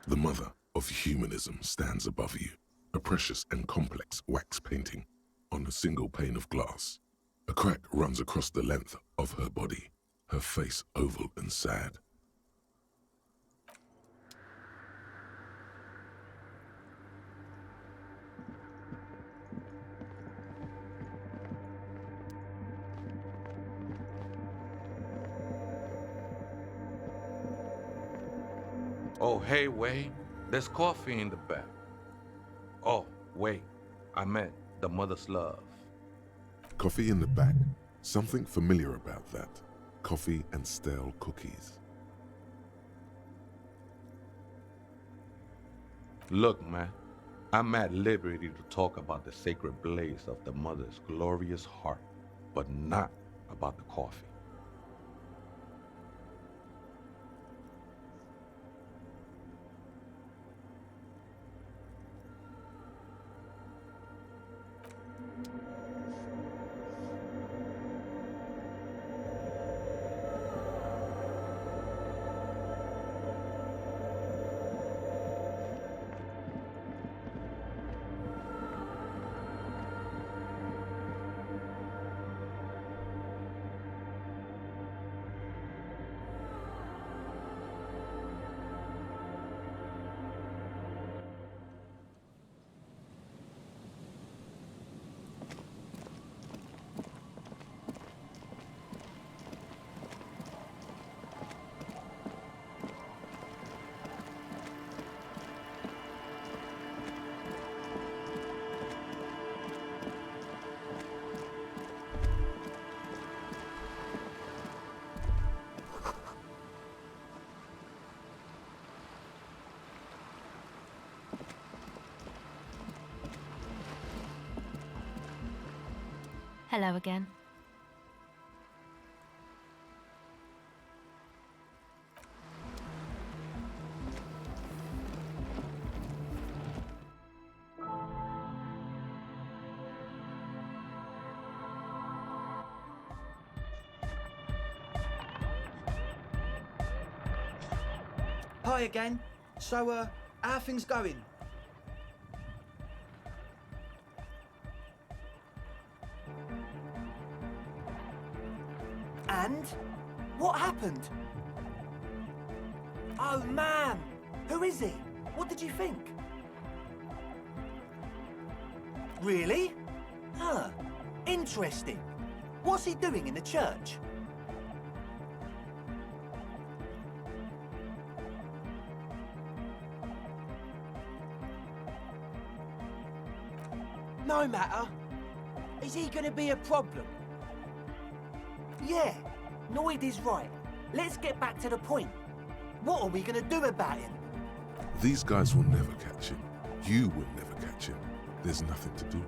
The mother of humanism stands above you, a precious and complex wax painting on a single pane of glass. A crack runs across the length of her body, her face oval and sad. Oh, hey, wait. There's coffee in the back. Oh, wait. I meant the mother's love. Coffee in the back. Something familiar about that. Coffee and stale cookies. Look, man. I'm at liberty to talk about the sacred blaze of the mother's glorious heart, but not about the coffee. Hello again. Hi again. So, how are things going? And? What happened? Oh, man! Who is he? What did you think? Really? Huh. Interesting. What's he doing in the church? No matter. Is he gonna be a problem? Yeah, Noid is right. Let's get back to the point. What are we gonna do about him? These guys will never catch him. You will never catch him. There's nothing to do.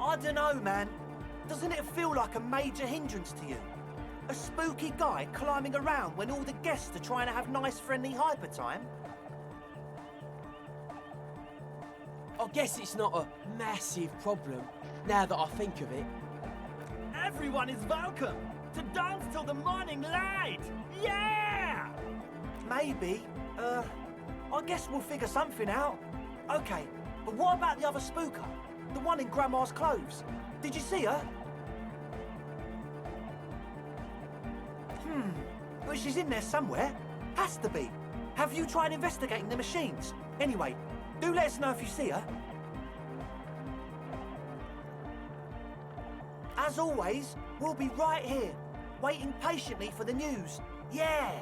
I don't know, man. Doesn't it feel like a major hindrance to you? A spooky guy climbing around when all the guests are trying to have nice, friendly hyper time? I guess it's not a massive problem, now that I think of it. Everyone is welcome to dance till the morning light! Yeah! Maybe. I guess we'll figure something out. Okay, but what about the other spooker? The one in Grandma's clothes? Did you see her? But she's in there somewhere. Has to be. Have you tried investigating the machines? Anyway, do let us know if you see her. As always, we'll be right here, waiting patiently for the news. Yeah!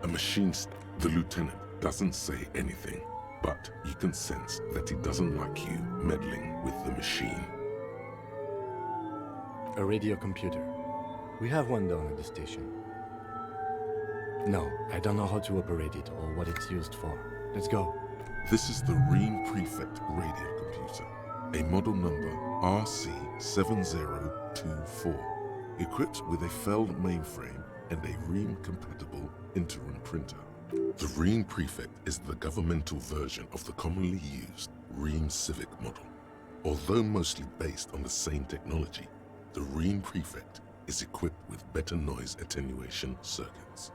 The lieutenant doesn't say anything, but you can sense that he doesn't like you meddling with the machine. A radio computer. We have one down at the station. No, I don't know how to operate it or what it's used for. Let's go. This is the Ream Prefect radio computer, a model number RC7024, equipped with a Feld mainframe and a Ream-compatible interim printer. The Ream Prefect is the governmental version of the commonly used Ream Civic model. Although mostly based on the same technology, the Ream Prefect is equipped with better noise attenuation circuits.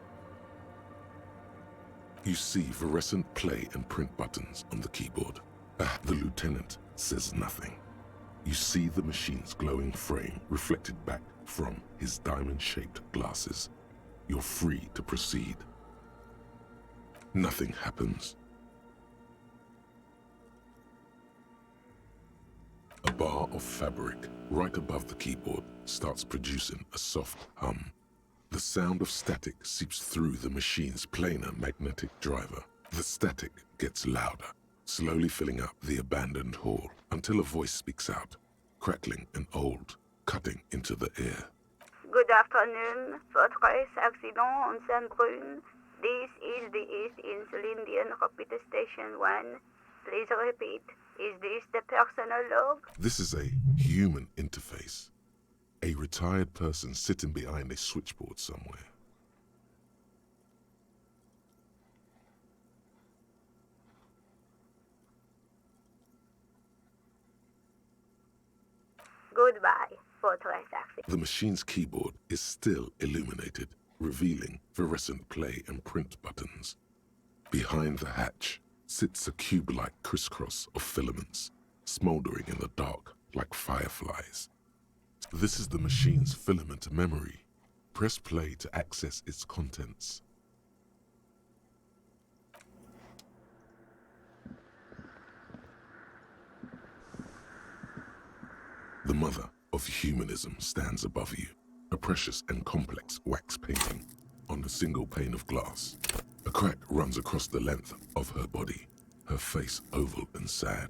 You see fluorescent play and print buttons on the keyboard. The lieutenant says nothing. You see the machine's glowing frame reflected back from his diamond-shaped glasses. You're free to proceed. Nothing happens. A bar of fabric right above the keyboard starts producing a soft hum. The sound of static seeps through the machine's planar magnetic driver. The static gets louder, slowly filling up the abandoned hall until a voice speaks out, crackling and old, cutting into the air. Good afternoon, Fortress Accident on Saint-Brune. This is the East Insulindian Repeater Station 1. Please repeat, is this the personal log? This is a human interface. A retired person sitting behind a switchboard somewhere. Goodbye, Fortress Accident. The machine's keyboard is still illuminated, revealing fluorescent play and print buttons. Behind the hatch sits a cube-like crisscross of filaments, smoldering in the dark like fireflies. This is the machine's filament memory. Press play to access its contents. The mother of humanism stands above you, a precious and complex wax painting on a single pane of glass. A crack runs across the length of her body, her face oval and sad.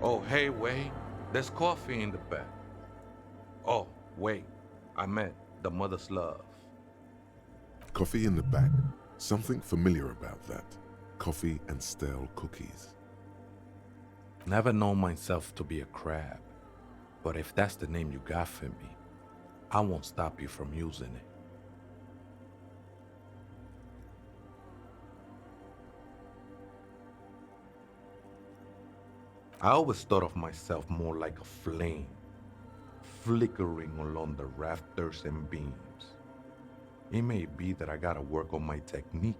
Oh, hey, wait. There's coffee in the back. Oh, wait. I meant the mother's love. Coffee in the back. Something familiar about that. Coffee and stale cookies. Never known myself to be a crab. But if that's the name you got for me, I won't stop you from using it. I always thought of myself more like a flame, flickering along the rafters and beams. It may be that I gotta work on my technique.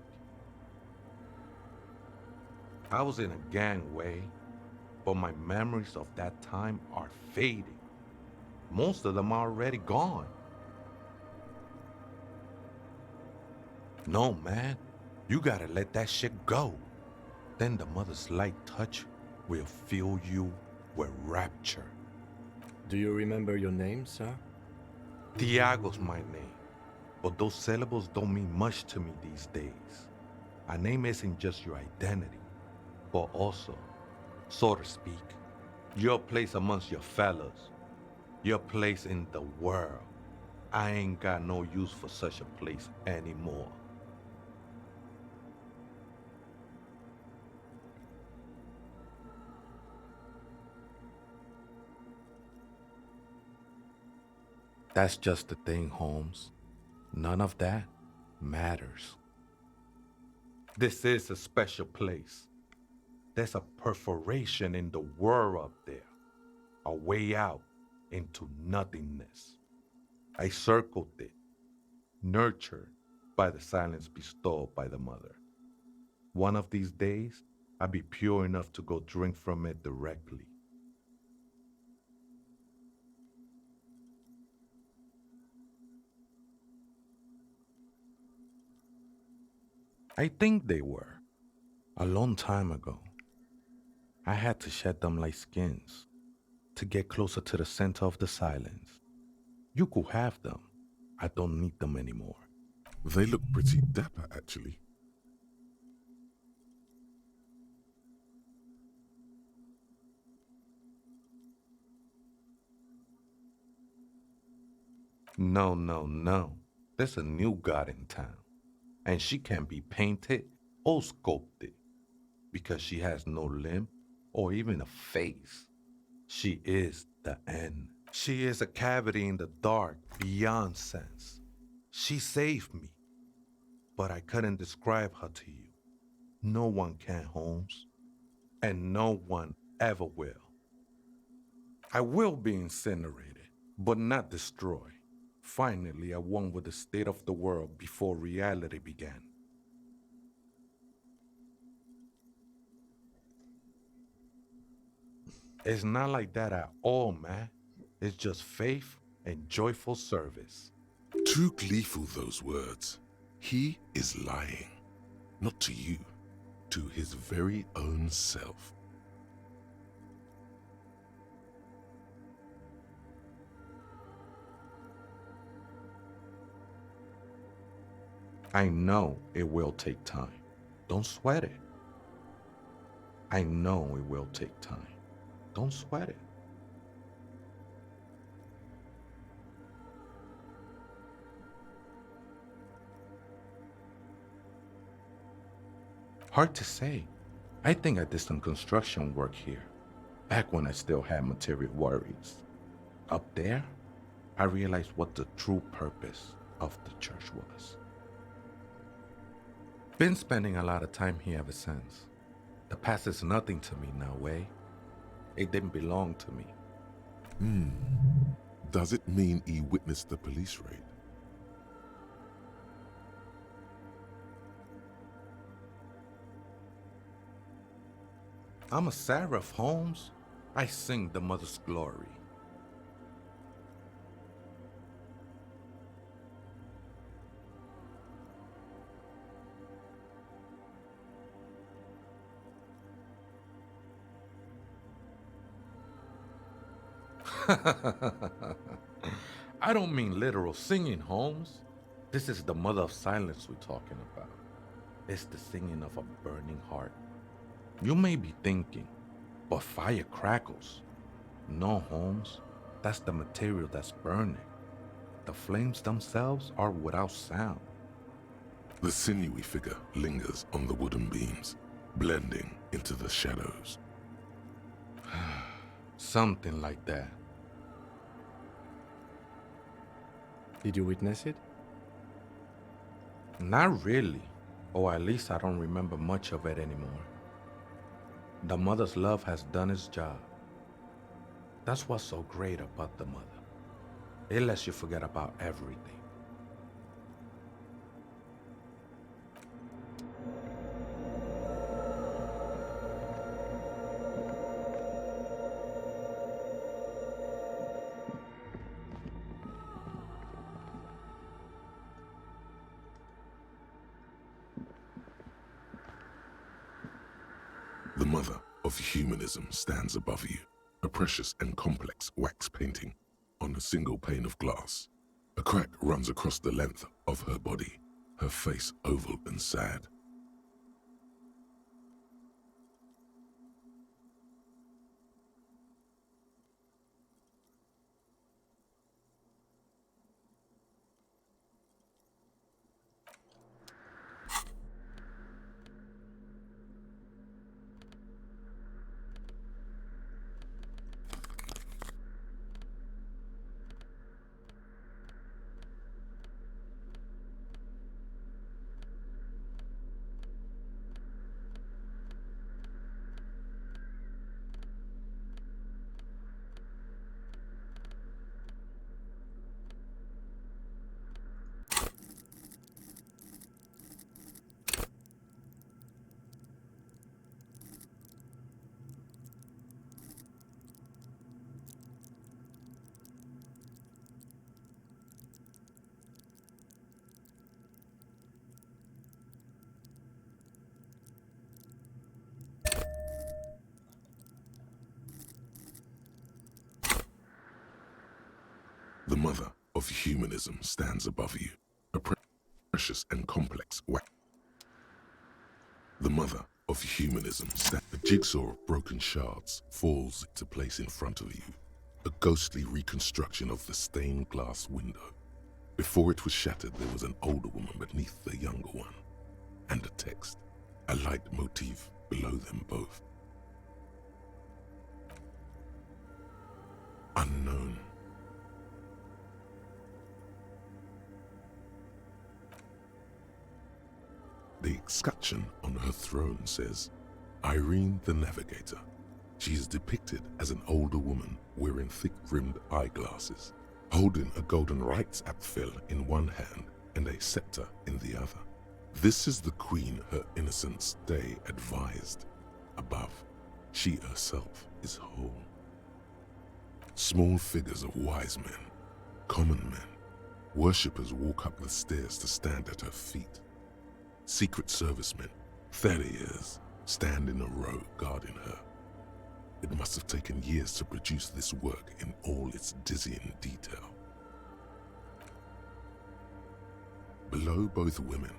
I was in a gangway, but my memories of that time are fading. Most of them are already gone. No, man, you gotta let that shit go. Then the mother's light touch will fill you with rapture. Do you remember your name, sir? Tiago's my name, but those syllables don't mean much to me these days. A name isn't just your identity, but also, so to speak, Your place amongst your fellas. Your place in the world. I ain't got no use for such a place anymore. That's just the thing, Holmes. None of that matters. This is a special place. There's a perforation in the world up there. A way out into nothingness. I circled it, nurtured by the silence bestowed by the mother. One of these days, I'll be pure enough to go drink from it directly. I think they were. A long time ago. I had to shed them like skins to get closer to the center of the silence. You could have them. I don't need them anymore. They look pretty dapper, actually. No. There's a new god in town. And she can be painted or sculpted because she has no limb or even a face. She is the end. She is a cavity in the dark beyond sense. She saved me, but I couldn't describe her to you. No one can, Holmes, and no one ever will. I will be incinerated, but not destroyed. Finally, I won with the state of the world before reality began. It's not like that at all, man. It's just faith and joyful service. Too gleeful, those words. He is lying. Not to you, to his very own self. I know it will take time. Don't sweat it. I know it will take time. Don't sweat it. Hard to say. I think I did some construction work here, back when I still had material worries. Up there, I realized what the true purpose of the church was. Been spending a lot of time here ever since. The past is nothing to me now, eh? It didn't belong to me. Does it mean he witnessed the police raid? I'm a seraph, Holmes. I sing the mother's glory. I don't mean literal singing, Holmes. This is the mother of silence we're talking about. It's the singing of a burning heart. You may be thinking, but fire crackles. No, Holmes, that's the material that's burning. The flames themselves are without sound. The sinewy figure lingers on the wooden beams, blending into the shadows. Something like that. Did you witness it? Not really, or at least I don't remember much of it anymore. The mother's love has done its job. That's what's so great about the mother. It lets you forget about everything. The mother of humanism stands above you, a precious and complex wax painting on a single pane of glass. A crack runs across the length of her body, her face oval and sad. mother of humanism stands above you, a precious and complex wax. The mother of humanism stands. A jigsaw of broken shards falls into place in front of you, a ghostly reconstruction of the stained glass window. Before it was shattered, there was an older woman beneath the younger one, and a text, a light motif below them both. Unknown. The escutcheon on her throne says, Irene the Navigator. She is depicted as an older woman wearing thick-rimmed eyeglasses, holding a golden rights apfel in one hand and a scepter in the other. This is the queen her innocence day advised. Above, she herself is whole. Small figures of wise men, common men, worshippers walk up the stairs to stand at her feet. Secret servicemen, 30 years, stand in a row guarding her. It must have taken years to produce this work in all its dizzying detail. Below both women,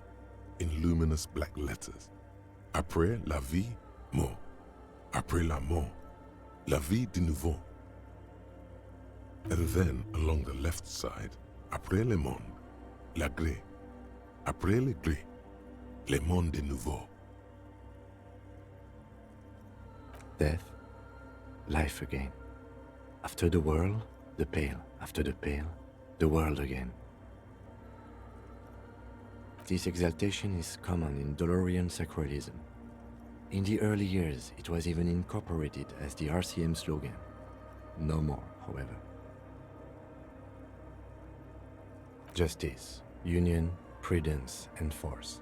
in luminous black letters, Après la vie, mort. Après la mort, la vie de nouveau. And then, along the left side, Après le monde, la gré. Après le gré, le monde de nouveau. Death, life again. After the world, the pale. After the pale, the world again. This exaltation is common in Dolorian sacralism. In the early years, it was even incorporated as the RCM slogan. No more, however. Justice, union, prudence, and force.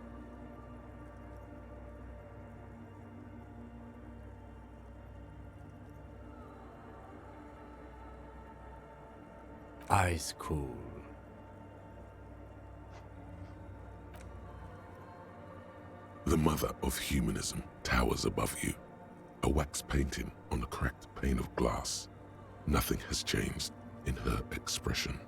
Eyes cool. The mother of humanism towers above you, a wax painting on a cracked pane of glass. Nothing has changed in her expression.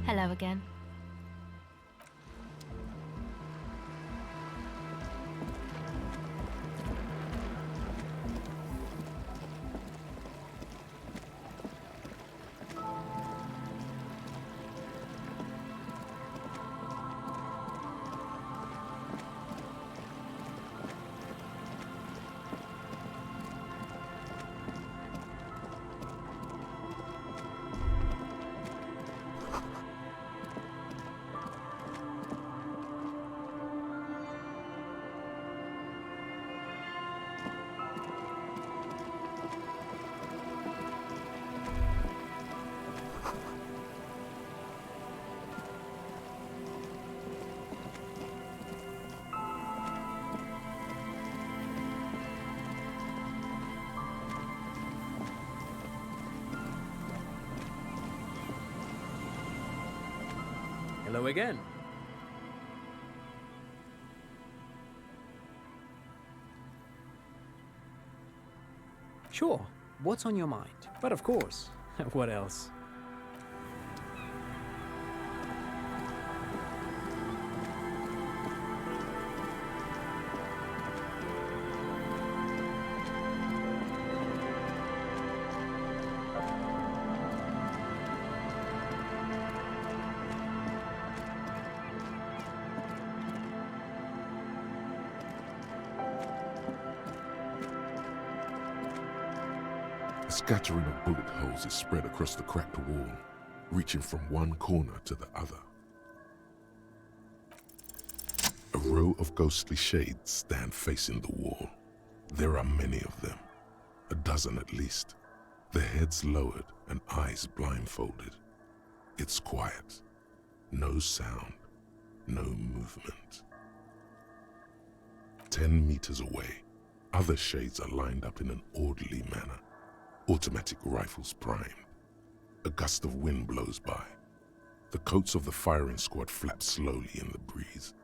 Hello again. Hello again. Sure, what's on your mind? But of course, What else? A scattering of bullet holes is spread across the cracked wall, reaching from one corner to the other. A row of ghostly shades stand facing the wall. There are many of them, a dozen at least, their heads lowered and eyes blindfolded. It's quiet, no sound, no movement. 10 meters away, other shades are lined up in an orderly manner, automatic rifles primed. A gust of wind blows by. The coats of the firing squad flap slowly in the breeze.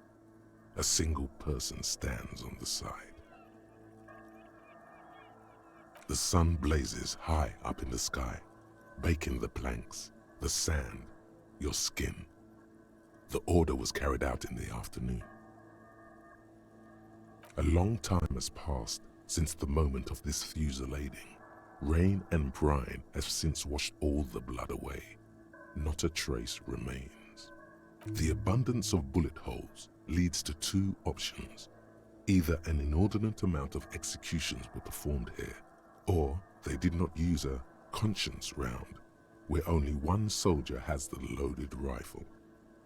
A single person stands on the side. The sun blazes high up in the sky, baking the planks, the sand, your skin. The order was carried out in the afternoon. A long time has passed since the moment of this fusillading. Rain and brine have since washed all the blood away. Not a trace remains. The abundance of bullet holes leads to two options. Either an inordinate amount of executions were performed here, or they did not use a conscience round, where only one soldier has the loaded rifle.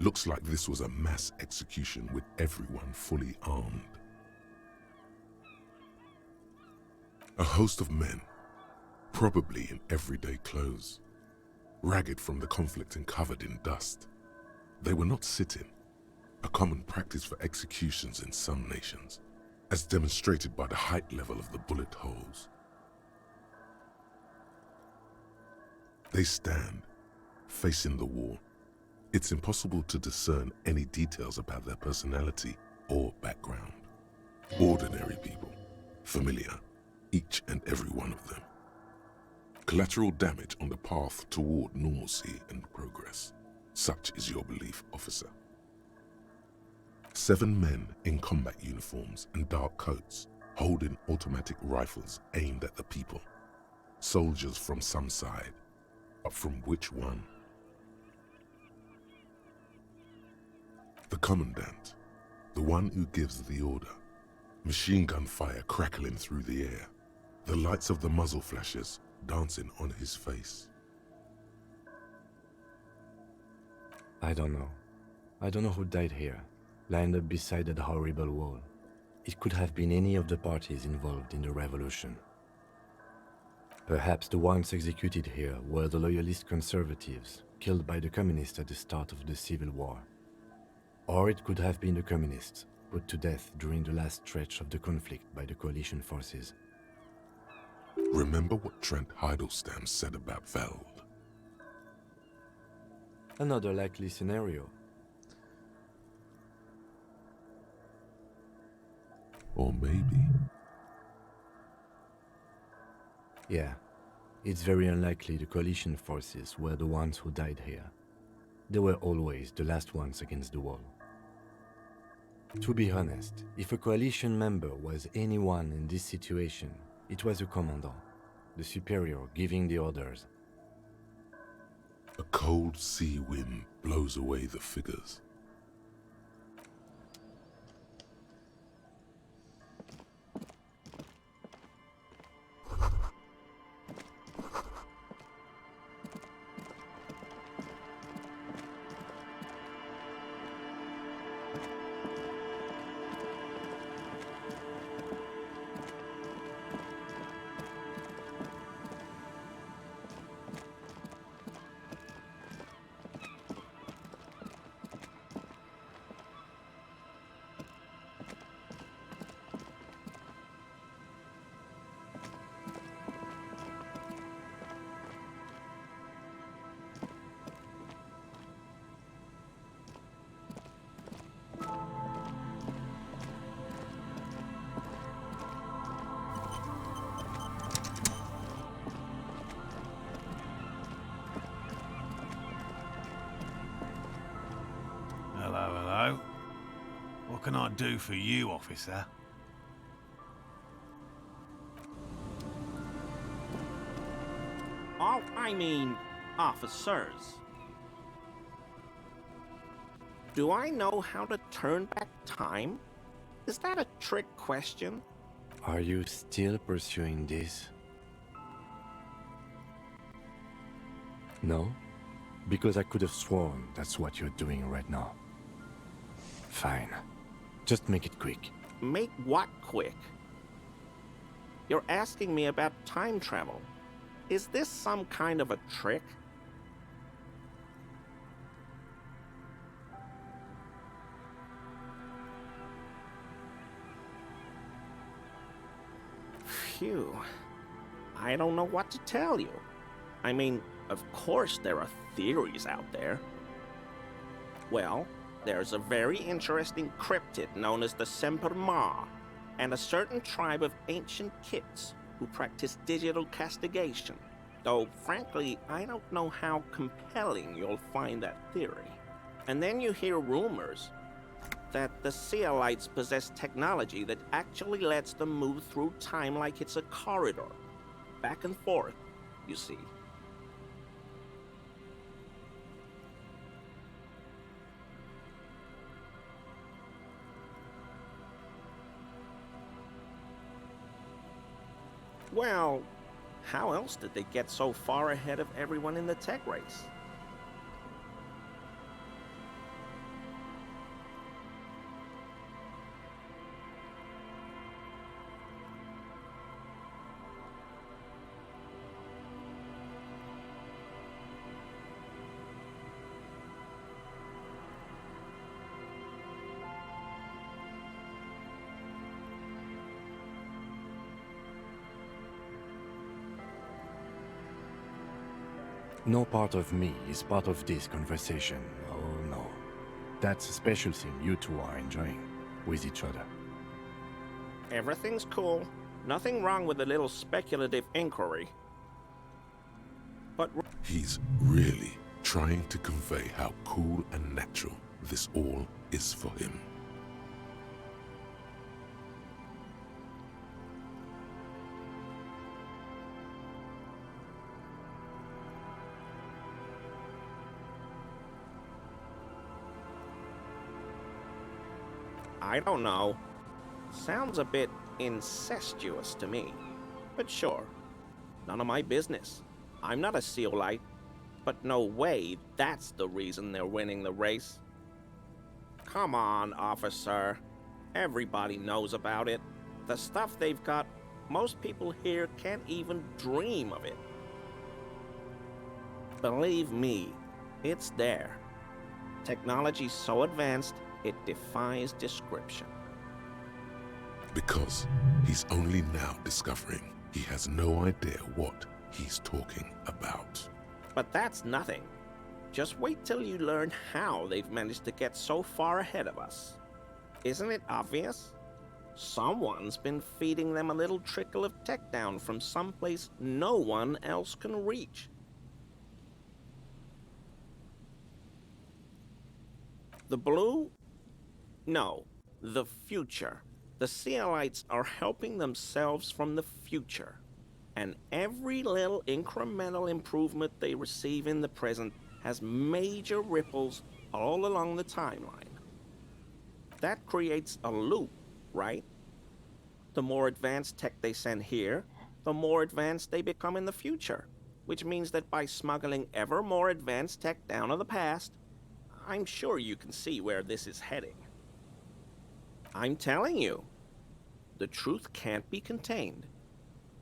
Looks like this was a mass execution with everyone fully armed. A host of men, probably in everyday clothes, ragged from the conflict and covered in dust. They were not sitting, a common practice for executions in some nations, as demonstrated by the height level of the bullet holes. They stand, facing the wall. It's impossible to discern any details about their personality or background. Ordinary people, familiar, each and every one of them. Collateral damage on the path toward normalcy and progress. Such is your belief, officer. 7 men in combat uniforms and dark coats, holding automatic rifles aimed at the people. Soldiers from some side, but from which one? The commandant, the one who gives the order. Machine gun fire crackling through the air. The lights of the muzzle flashes dancing on his face. I don't know. I don't know who died here, lined up beside that horrible wall. It could have been any of the parties involved in the revolution. Perhaps the ones executed here were the loyalist conservatives, killed by the communists at the start of the Civil War. Or it could have been the communists, put to death during the last stretch of the conflict by the coalition forces. Remember what Trent Heidelstein said about Veld? Another likely scenario. Or maybe... Yeah, it's very unlikely the coalition forces were the ones who died here. They were always the last ones against the wall. To be honest, if a coalition member was anyone in this situation, it was a commandant, the superior giving the orders. A cold sea wind blows away the figures. can I do for you, officer? Oh, I mean, officers. Do I know how to turn back time? Is that a trick question? Are you still pursuing this? No? Because I could have sworn that's what you're doing right now. Fine. Just make it quick. Make what quick? You're asking me about time travel. Is this some kind of a trick? Phew. I don't know what to tell you. I mean, of course there are theories out there. Well, there's a very interesting cryptid known as the Semper Ma, and a certain tribe of ancient kits who practice digital castigation. Though, frankly, I don't know how compelling you'll find that theory. And then you hear rumors that the Seolites possess technology that actually lets them move through time like it's a corridor. Back and forth, you see. Well, how else did they get so far ahead of everyone in the tech race? No part of me is part of this conversation. Oh no. That's a special thing you two are enjoying with each other. Everything's cool. Nothing wrong with a little speculative inquiry. But He's really trying to convey how cool and natural this all is for him. I don't know. Sounds a bit incestuous to me. But sure, none of my business. I'm not a Seolite, but no way that's the reason they're winning the race. Come on, officer. Everybody knows about it. The stuff they've got, most people here can't even dream of it. Believe me, it's there. Technology's so advanced, it defies description. Because he's only now discovering he has no idea what he's talking about. But that's nothing. Just wait till you learn how they've managed to get so far ahead of us. Isn't it obvious? Someone's been feeding them a little trickle of tech down from someplace no one else can reach. The blue? No, the future. The Seolites are helping themselves from the future. And every little incremental improvement they receive in the present has major ripples all along the timeline. That creates a loop, right? The more advanced tech they send here, the more advanced they become in the future. Which means that by smuggling ever more advanced tech down to the past, I'm sure you can see where this is heading. I'm telling you, the truth can't be contained.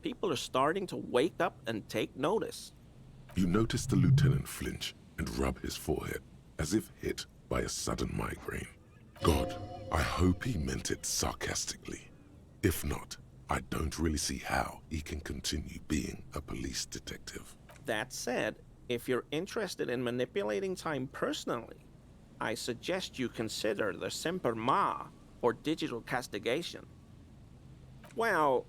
People are starting to wake up and take notice. You notice the lieutenant flinch and rub his forehead, as if hit by a sudden migraine. God, I hope he meant it sarcastically. If not, I don't really see how he can continue being a police detective. That said, if you're interested in manipulating time personally, I suggest you consider the Semper Ma, or digital castigation. Well,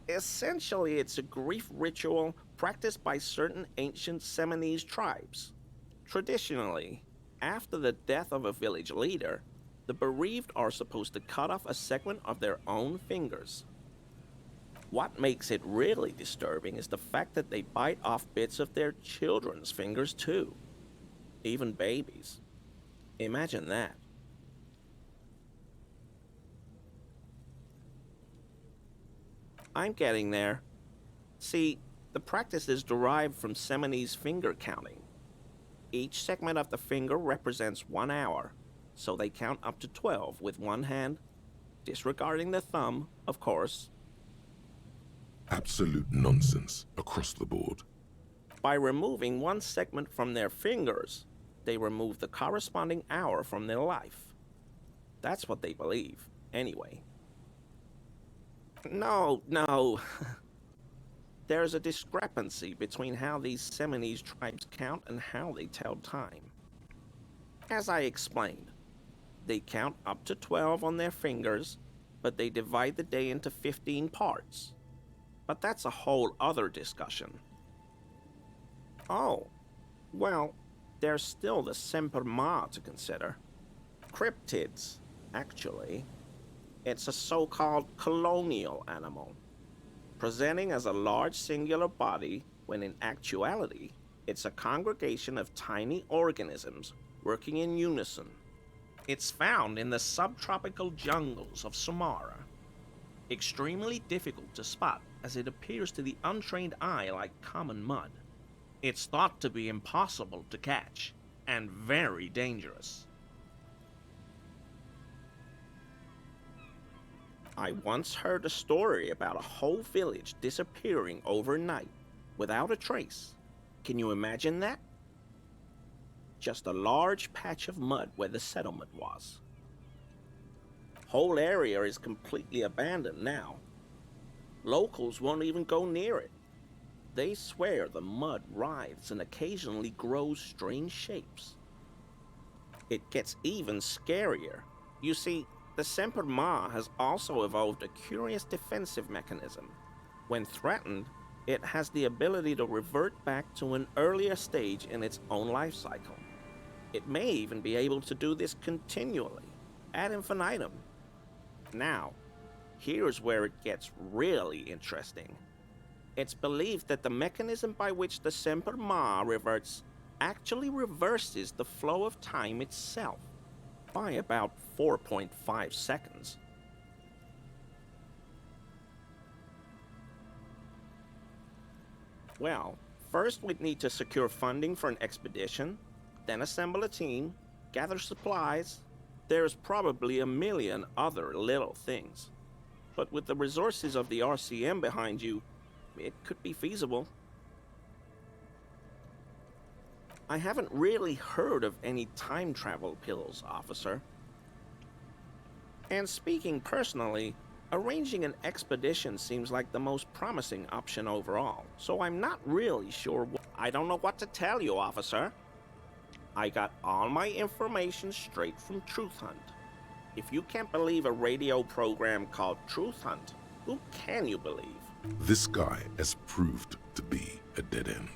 essentially it's a grief ritual practiced by certain ancient Seminese tribes. Traditionally, after the death of a village leader, the bereaved are supposed to cut off a segment of their own fingers. What makes it really disturbing is the fact that they bite off bits of their children's fingers too. Even babies. Imagine that. I'm getting there. See, the practice is derived from Semini's finger counting. Each segment of the finger represents 1 hour, so they count up to 12 with one hand, disregarding the thumb, of course. Absolute nonsense across the board. By removing one segment from their fingers, they remove the corresponding hour from their life. That's what they believe, anyway. No. There's a discrepancy between how these Seminese tribes count and how they tell time. As I explained, they count up to 12 on their fingers, but they divide the day into 15 parts. But that's a whole other discussion. Oh, well, there's still the Semper Ma to consider. Cryptids, actually. It's a so-called colonial animal, presenting as a large singular body when in actuality, it's a congregation of tiny organisms working in unison. It's found in the subtropical jungles of Sumatra. Extremely difficult to spot as it appears to the untrained eye like common mud. It's thought to be impossible to catch and very dangerous. I once heard a story about a whole village disappearing overnight without a trace. Can you imagine that? Just a large patch of mud where the settlement was. Whole area is completely abandoned now. Locals won't even go near it. They swear the mud writhes and occasionally grows strange shapes. It gets even scarier. You see, the Semper Ma has also evolved a curious defensive mechanism. When threatened, it has the ability to revert back to an earlier stage in its own life cycle. It may even be able to do this continually, ad infinitum. Now, here's where it gets really interesting. It's believed that the mechanism by which the Semper Ma reverts actually reverses the flow of time itself by about 4.5 seconds. Well, first we'd need to secure funding for an expedition, then assemble a team, gather supplies. There's probably a million other little things. But with the resources of the RCM behind you, it could be feasible. I haven't really heard of any time travel pills, officer. And speaking personally, arranging an expedition seems like the most promising option overall, so I'm not really sure I don't know what to tell you, officer. I got all my information straight from Truth Hunt. If you can't believe a radio program called Truth Hunt, who can you believe? This guy has proved to be a dead end.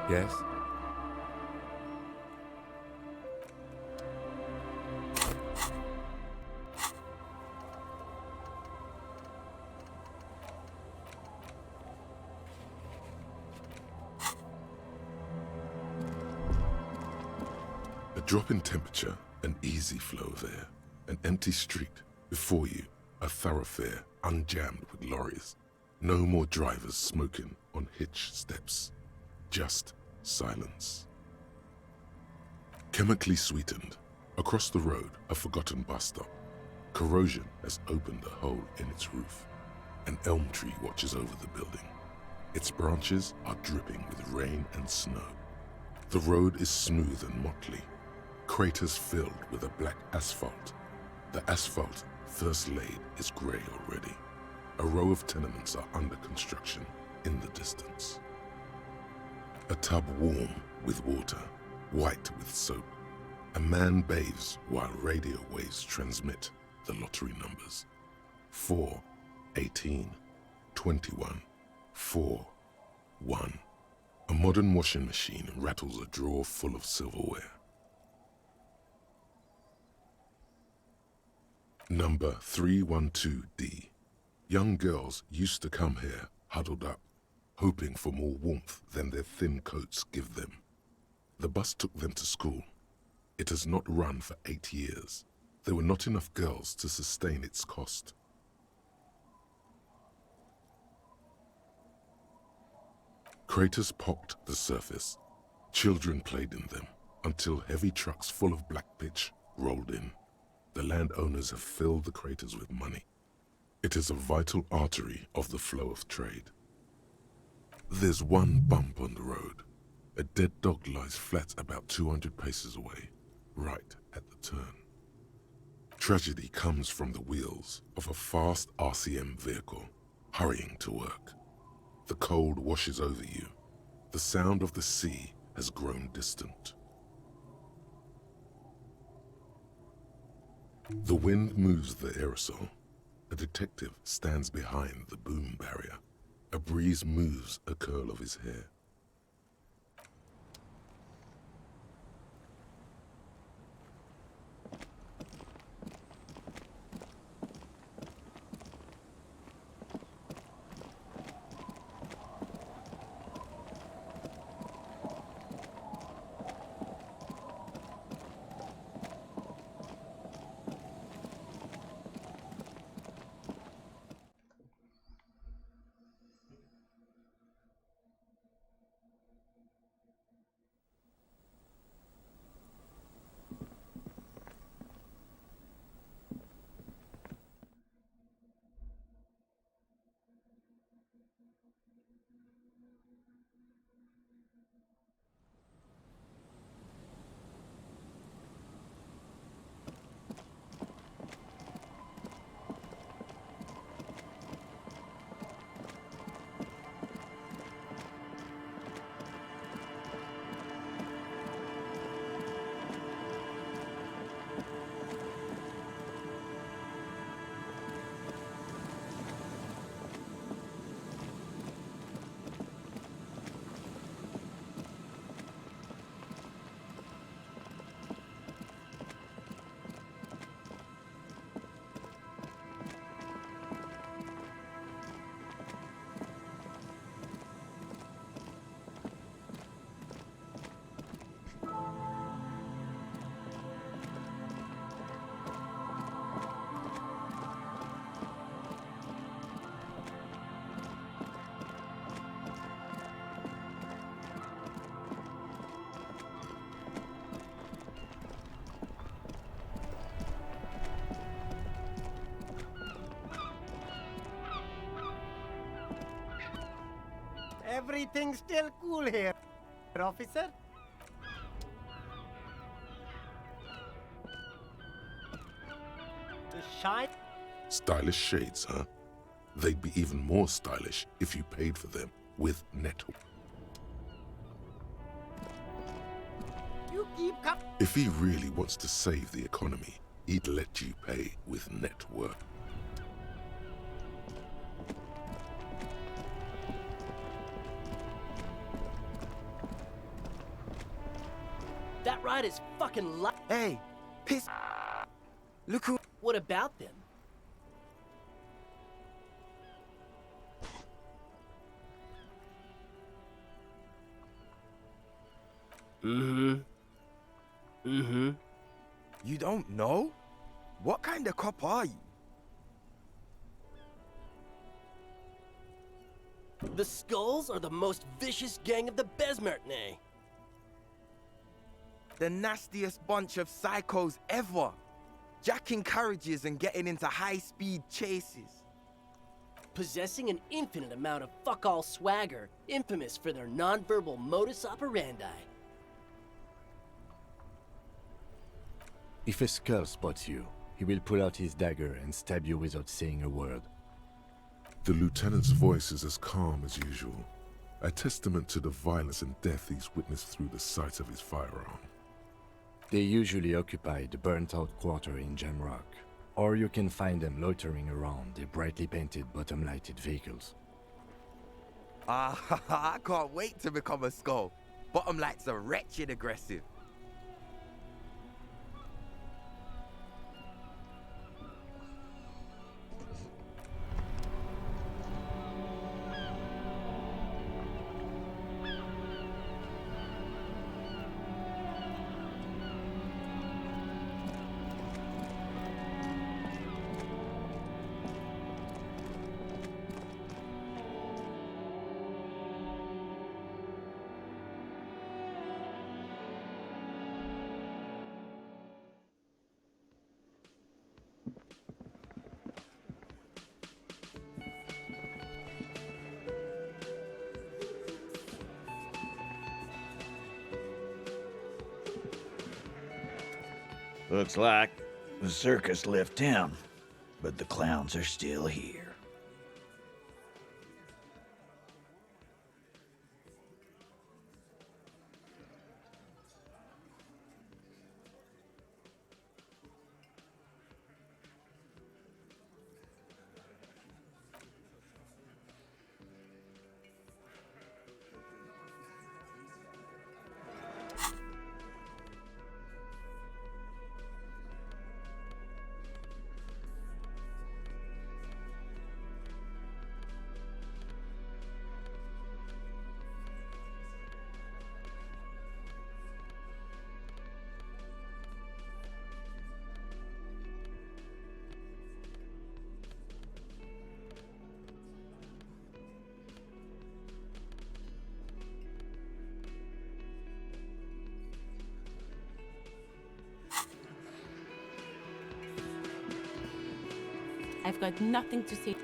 Yes? A drop in temperature, an easy flow there. An empty street. Before you, a thoroughfare unjammed with lorries. No more drivers smoking on hitch steps. Just silence. Chemically sweetened. Across the road, a forgotten bus stop. Corrosion has opened a hole in its roof. An elm tree watches over the building. Its branches are dripping with rain and snow. The road is smooth and motley, craters filled with a black asphalt. The asphalt, first laid, is grey already. A row of tenements are under construction in the distance. A tub warm with water, white with soap. A man bathes while radio waves transmit the lottery numbers. 4, 18, 21, 4, 1. A modern washing machine rattles a drawer full of silverware. Number 312D. Young girls used to come here huddled up, hoping for more warmth than their thin coats give them. The bus took them to school. It has not run for 8 years. There were not enough girls to sustain its cost. Craters pocked the surface. Children played in them until heavy trucks full of black pitch rolled in. The landowners have filled the craters with money. It is a vital artery of the flow of trade. There's one bump on the road. A dead dog lies flat about 200 paces away, right at the turn. Tragedy comes from the wheels of a fast RCM vehicle, hurrying to work. The cold washes over you. The sound of the sea has grown distant. The wind moves the aerosol. A detective stands behind the boom barrier. A breeze moves a curl of his hair. Everything's still cool here, officer. The shine. Stylish shades, huh? They'd be even more stylish if you paid for them with network. You keep If he really wants to save the economy, he'd let you pay with network. That ride is fucking Hey, piss. Look who. What about them? You don't know? What kind of cop are you? The Skulls are the most vicious gang of the Besmertnay. The nastiest bunch of psychos ever. jacking carriages and getting into high-speed chases. Possessing an infinite amount of fuck-all swagger, infamous for their non-verbal modus operandi. If a skull spots you, he will pull out his dagger and stab you without saying a word. The lieutenant's voice is as calm as usual, a testament to the violence and death he's witnessed through the sight of his firearm. They usually occupy the burnt-out quarter in Jamrock, or you can find them loitering around their brightly painted bottom-lighted vehicles. Ah, I can't wait to become a skull. Bottom lights are wretched aggressive. Looks like the circus left town, but the clowns are still here. I've got nothing to say.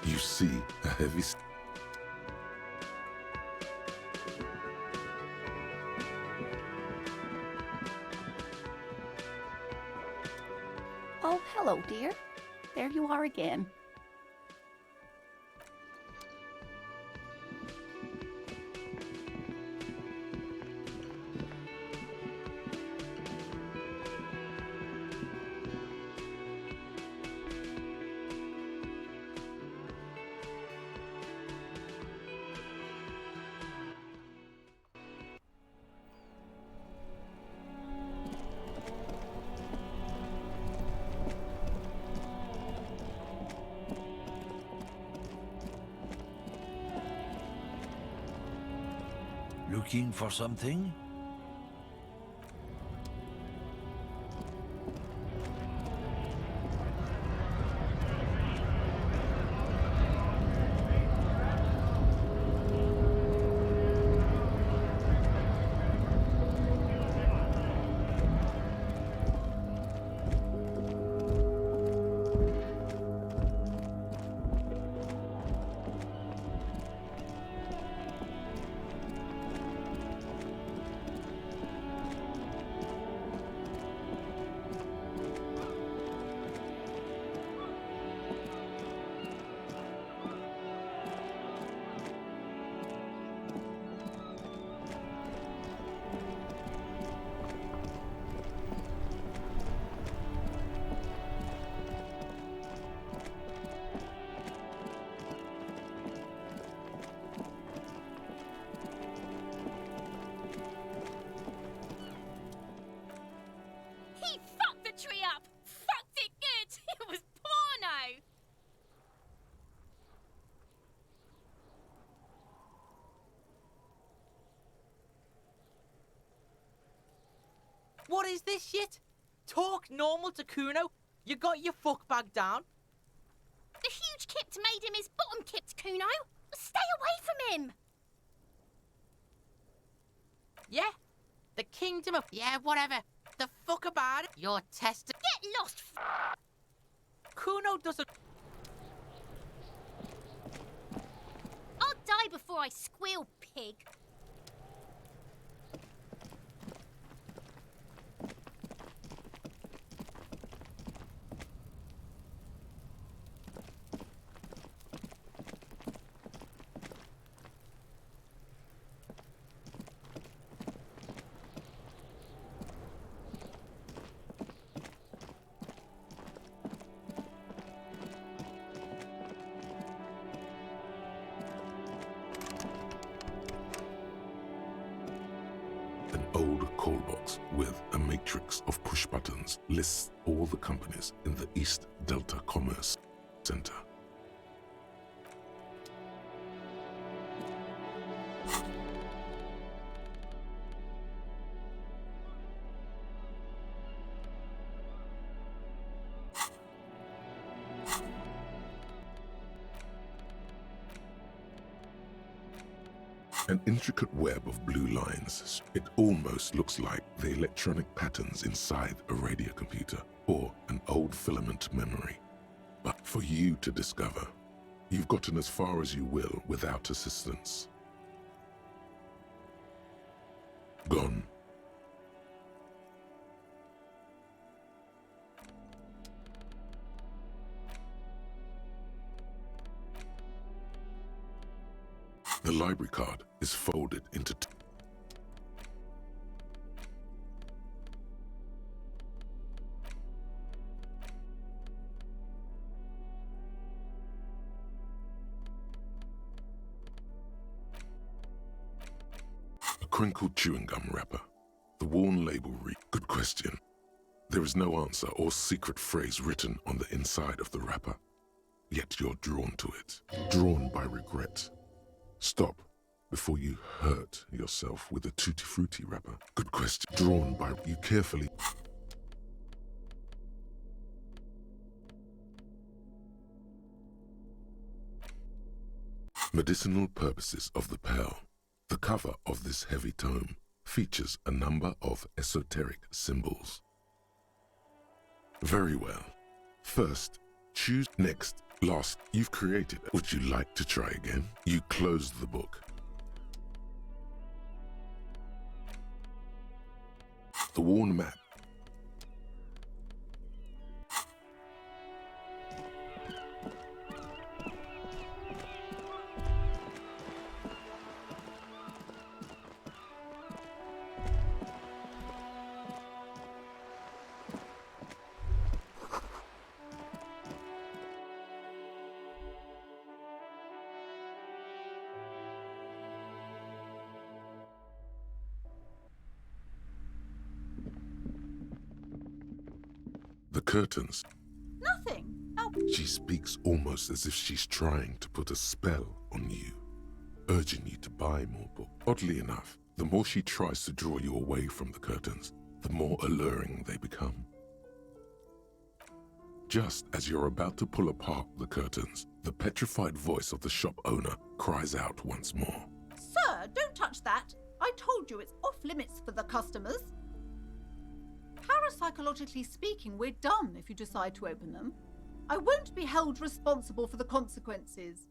You see a heavy... Oh, hello, dear. There you are again. Looking for something? What is this shit? Talk normal to Kuno? You got your fuck bag down? The huge kipt made him his bottom kipt, Kuno. Stay away from him. Yeah? The kingdom of... Yeah, whatever. The fuck about it. You're tested. Get lost, Kuno doesn't... I'll die before I squeal, pig. An old call box with a matrix of push buttons lists all the companies in the East Delta Commerce Center. An intricate web of blue lines. It almost looks like the electronic patterns inside a radio computer or an old filament memory. But for you to discover, you've gotten as far as you will without assistance. Gone. The library card is folded into a crinkled chewing gum wrapper. The worn label reads, "Good question." There is no answer or secret phrase written on the inside of the wrapper. Yet you're drawn to it, drawn by regret. Stop before you hurt yourself with a Tutti Frutti wrapper. Good question. Drawn by you carefully. Medicinal purposes of the pearl. The cover of this heavy tome features a number of esoteric symbols. Very well. First, choose next. Last, you've created it. Would you like to try again? You close the book. The worn map. The curtains. Nothing. Oh. She speaks almost as if she's trying to put a spell on you, urging you to buy more books. Oddly enough, the more she tries to draw you away from the curtains, the more alluring they become. Just as you're about to pull apart the curtains, the petrified voice of the shop owner cries out once more. Sir, don't touch that. I told you it's off limits for the customers. Parapsychologically speaking, we're done if you decide to open them. I won't be held responsible for the consequences.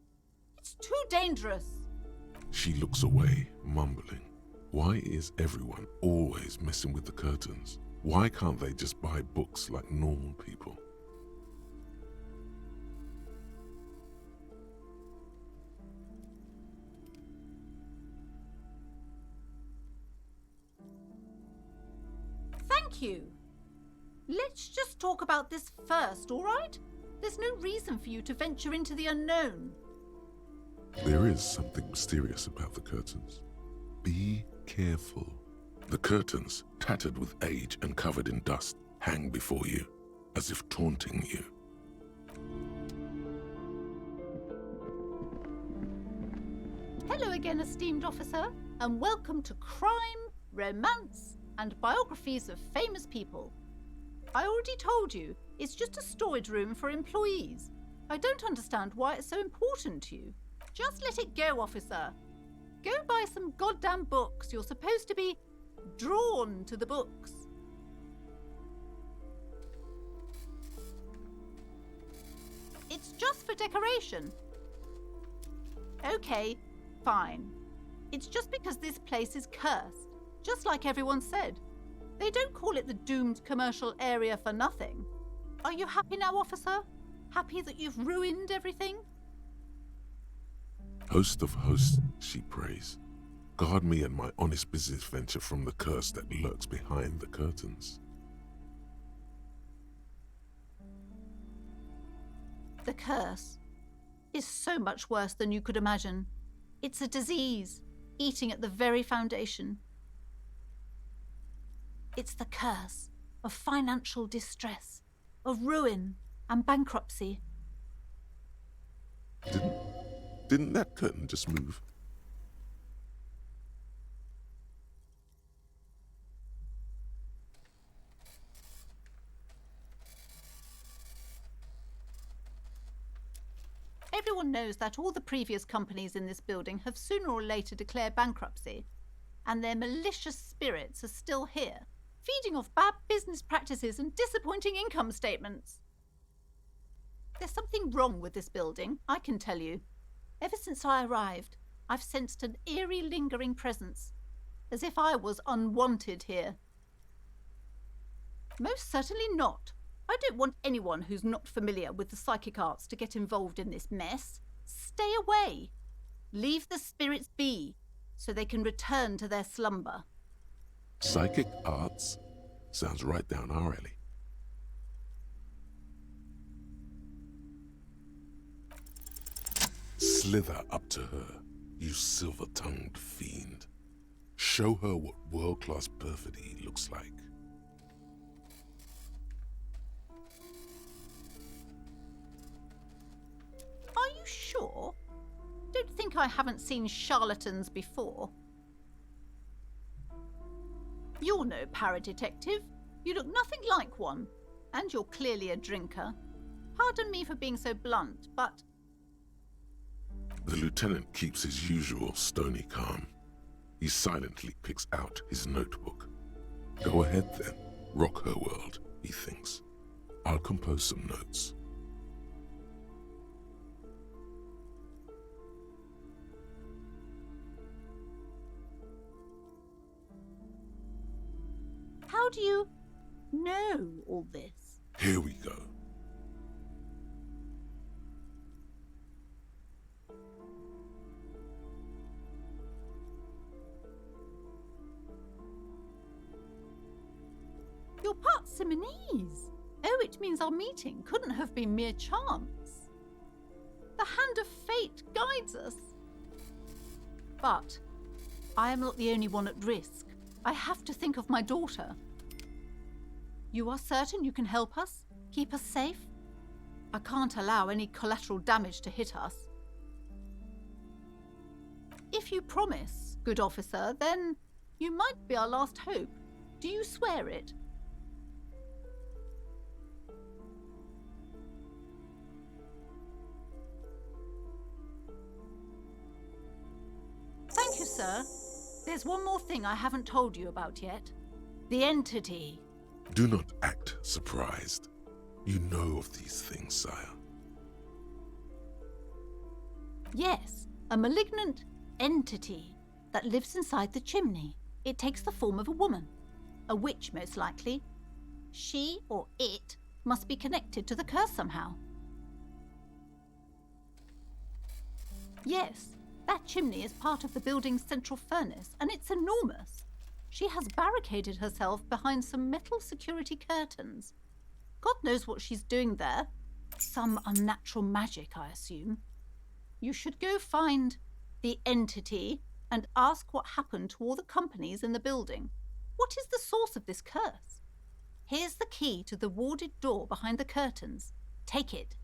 It's too dangerous. She looks away, mumbling. Why is everyone always messing with the curtains? Why can't they just buy books like normal people? Thank you. Let's just talk about this first, all right? There's no reason for you to venture into the unknown. There is something mysterious about the curtains. Be careful. The curtains, tattered with age and covered in dust, hang before you, as if taunting you. Hello again, esteemed officer, and welcome to Crime, Romance, and biographies of famous people. I already told you, it's just a storage room for employees. I don't understand why it's so important to you. Just let it go, officer. Go buy some goddamn books. You're supposed to be drawn to the books. It's just for decoration. Okay, fine. It's just because this place is cursed, just like everyone said. They don't call it the doomed commercial area for nothing. Are you happy now, officer? Happy that you've ruined everything? Host of hosts, she prays. Guard me and my honest business venture from the curse that lurks behind the curtains. The curse is so much worse than you could imagine. It's a disease, eating at the very foundation. It's the curse of financial distress, of ruin and bankruptcy. Didn't that curtain just move? Everyone knows that all the previous companies in this building have sooner or later declared bankruptcy, and their malicious spirits are still here, feeding off bad business practices and disappointing income statements. There's something wrong with this building, I can tell you. Ever since I arrived, I've sensed an eerie lingering presence, as if I was unwanted here. Most certainly not. I don't want anyone who's not familiar with the psychic arts to get involved in this mess. Stay away. Leave the spirits be, so they can return to their slumber. Psychic arts? Sounds right down our alley. Slither up to her, you silver-tongued fiend. Show her what world-class perfidy looks like. Are you sure? Don't think I haven't seen charlatans before. You're no para-detective. You look nothing like one. And you're clearly a drinker. Pardon me for being so blunt, but... The lieutenant keeps his usual stony calm. He silently picks out his notebook. Go ahead then, rock her world, he thinks. I'll compose some notes. How do you know all this? Here we go. You're part Simonese. Oh, it means our meeting couldn't have been mere chance. The hand of fate guides us. But I am not the only one at risk. I have to think of my daughter. You are certain you can help us? Keep us safe? I can't allow any collateral damage to hit us. If you promise, good officer, then you might be our last hope. Do you swear it? Thank you, sir. There's one more thing I haven't told you about yet. The entity. Do not act surprised. You know of these things, sire. Yes, a malignant entity that lives inside the chimney. It takes the form of a woman. A witch, most likely. She or it must be connected to the curse somehow. Yes, that chimney is part of the building's central furnace, and it's enormous. She has barricaded herself behind some metal security curtains. God knows what she's doing there. Some unnatural magic, I assume. You should go find the entity and ask what happened to all the companies in the building. What is the source of this curse? Here's the key to the warded door behind the curtains. Take it.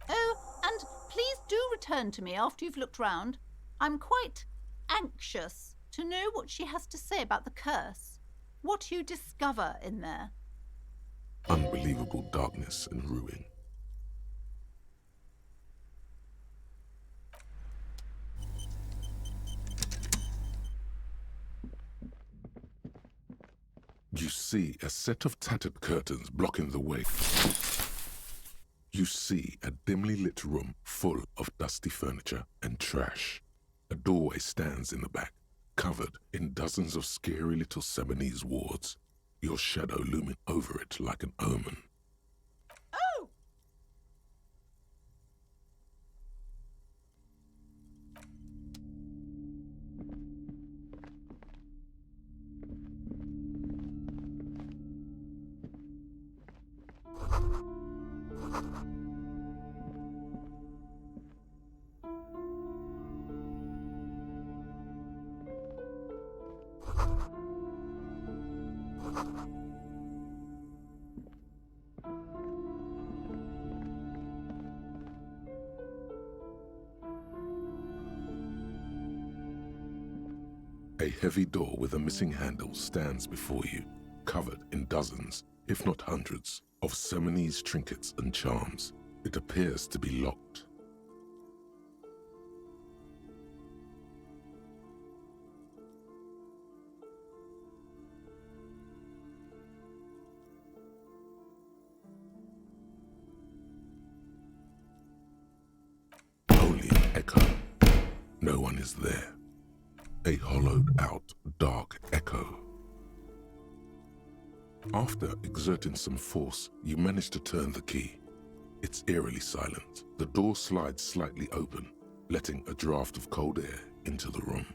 Oh, and please do return to me after you've looked round. I'm quite anxious to know what she has to say about the curse. what you discover in there. Unbelievable darkness and ruin. You see a set of tattered curtains blocking the way. You see a dimly lit room full of dusty furniture and trash. A doorway stands in the back, covered in dozens of scary little Seminese wards, your shadow looming over it like an omen. Oh! A heavy door with a missing handle stands before you, covered in dozens, if not hundreds, of Seminese trinkets and charms. It appears to be locked. Only an echo. No one is there. A hollowed-out, dark echo. After exerting some force, you manage to turn the key. It's eerily silent. The door slides slightly open, letting a draft of cold air into the room.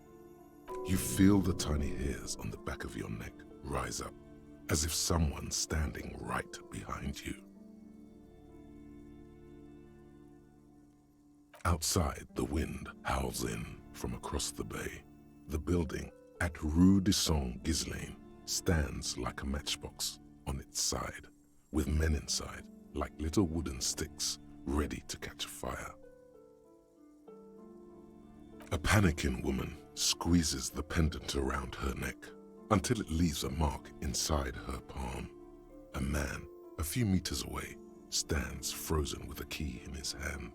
You feel the tiny hairs on the back of your neck rise up, as if someone's standing right behind you. Outside, the wind howls in from across the bay. The building at Rue de Saint-Ghislain stands like a matchbox on its side, with men inside like little wooden sticks ready to catch fire. A panicking woman squeezes the pendant around her neck until it leaves a mark inside her palm. A man, a few meters away, stands frozen with a key in his hand.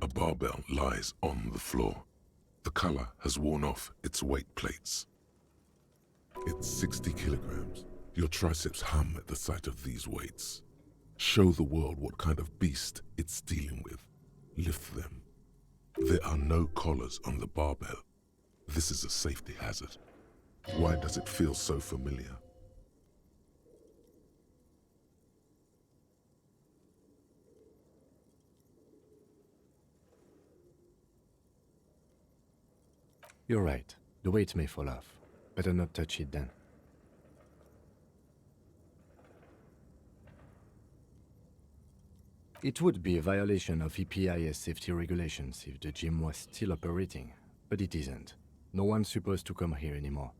A barbell lies on the floor. The color has worn off its weight plates. It's 60 kilograms. Your triceps hum at the sight of these weights. Show the world what kind of beast it's dealing with. Lift them. There are no collars on the barbell. This is a safety hazard. Why does it feel so familiar? You're right. The weight may fall off. Better not touch it then. It would be a violation of EPIS safety regulations if the gym was still operating, but it isn't. No one's supposed to come here anymore.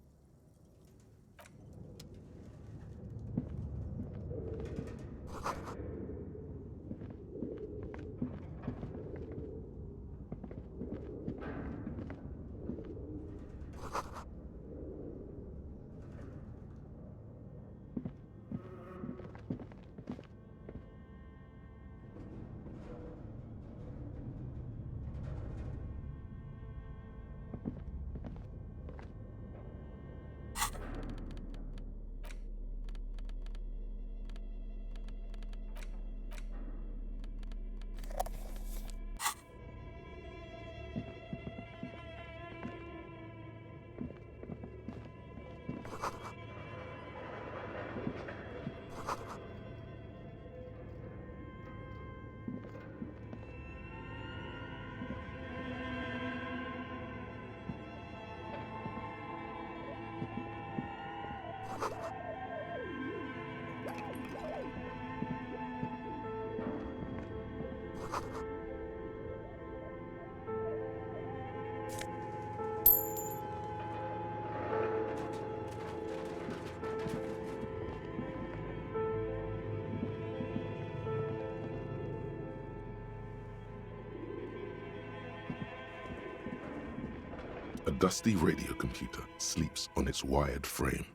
A dusty radio computer sleeps on its wired frame,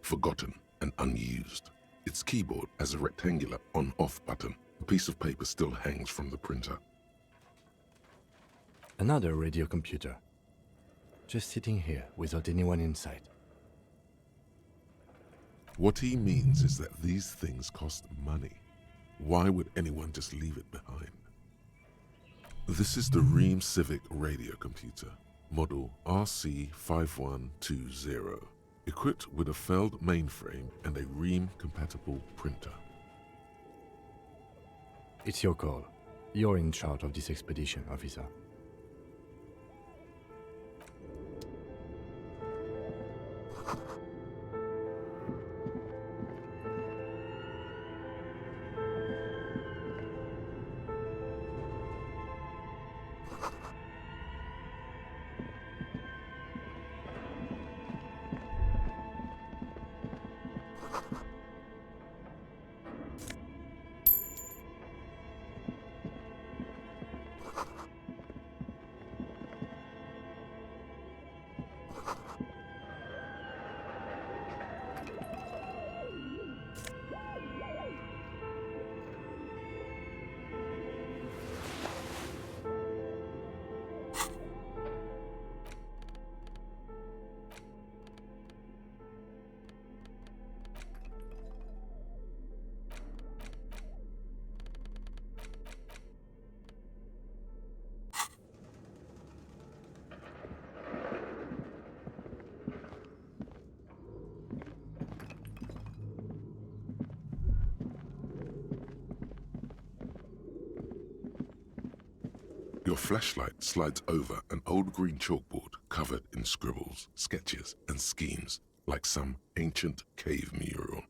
forgotten and unused. Its keyboard has a rectangular on-off button. A piece of paper still hangs from the printer. Another radio computer. Just sitting here without anyone inside. What he means is that these things cost money. Why would anyone just leave it behind? This is the Ream Civic radio computer, model RC5120, equipped with a Feld mainframe and a Ream-compatible printer. It's your call. You're in charge of this expedition, officer. Your flashlight slides over an old green chalkboard covered in scribbles, sketches, and schemes like some ancient cave mural.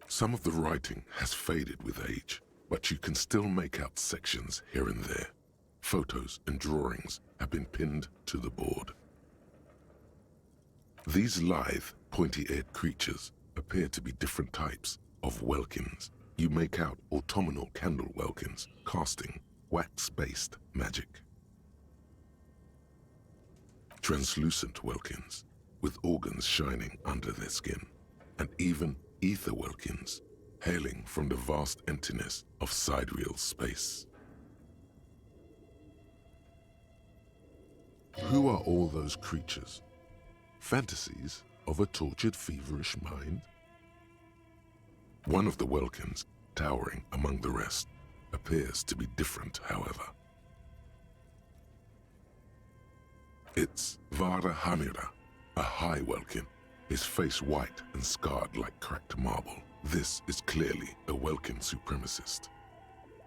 Some of the writing has faded with age, but you can still make out sections here and there. Photos and drawings have been pinned to the board. These lithe, pointy-eared creatures appear to be different types of welkins. You make out autumnal candle welkins, casting wax-based magic. Translucent welkins, with organs shining under their skin, and even ether welkins, hailing from the vast emptiness of sidereal space. Who are all those creatures? Fantasies of a tortured, feverish mind? One of the welkins, towering among the rest, appears to be different, however. It's Vara Hamira, a high welkin, his face white and scarred like cracked marble. This is clearly a welkin supremacist.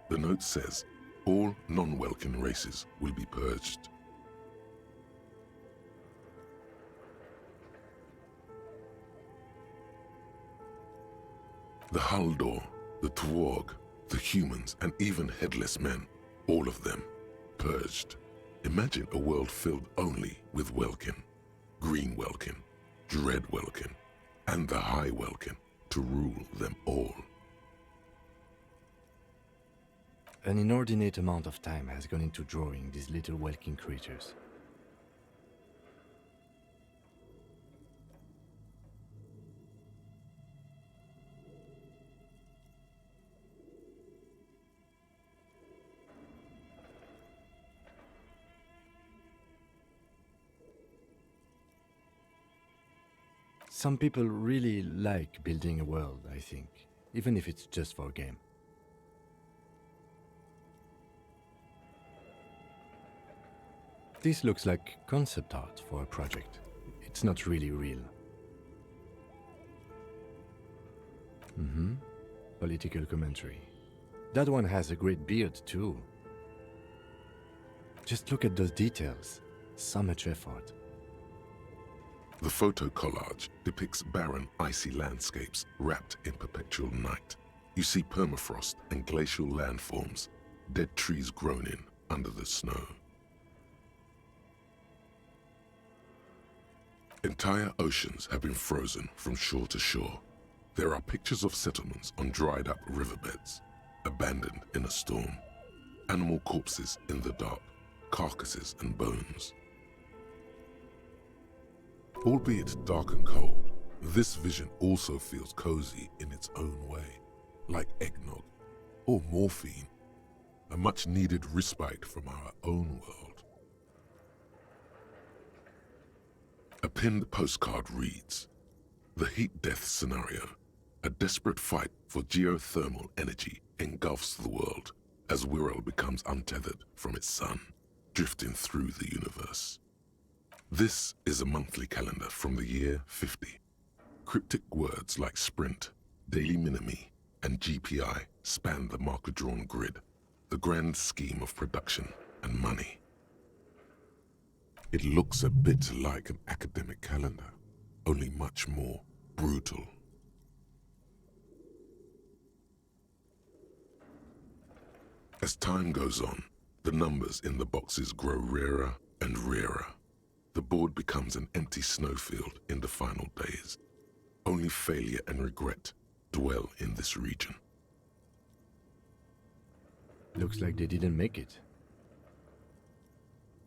The note says, all non-welkin races will be purged. The Haldor, the Twarg, the humans, and even headless men, all of them, purged. Imagine a world filled only with Welkin, Green Welkin, Dread Welkin, and the High Welkin to rule them all. An inordinate amount of time has gone into drawing these little Welkin creatures. Some people really like building a world, I think, even if it's just for a game. This looks like concept art for a project. It's not really real. Political commentary. That one has a great beard too. Just look at those details. So much effort. The photo collage depicts barren, icy landscapes wrapped in perpetual night. You see permafrost and glacial landforms, dead trees grown in under the snow. Entire oceans have been frozen from shore to shore. There are pictures of settlements on dried-up riverbeds, abandoned in a storm. Animal corpses in the dark, carcasses and bones. Albeit dark and cold, this vision also feels cozy in its own way, like eggnog or morphine, a much-needed respite from our own world. A pinned postcard reads, "The heat death scenario, a desperate fight for geothermal energy engulfs the world as Wirral becomes untethered from its sun, drifting through the universe." This is a monthly calendar from the year 50. Cryptic words like sprint, daily minimi, and GPI span the marker-drawn grid, the grand scheme of production and money. It looks a bit like an academic calendar, only much more brutal. As time goes on, the numbers in the boxes grow rarer and rarer. The board becomes an empty snowfield in the final days. Only failure and regret dwell in this region. Looks like they didn't make it.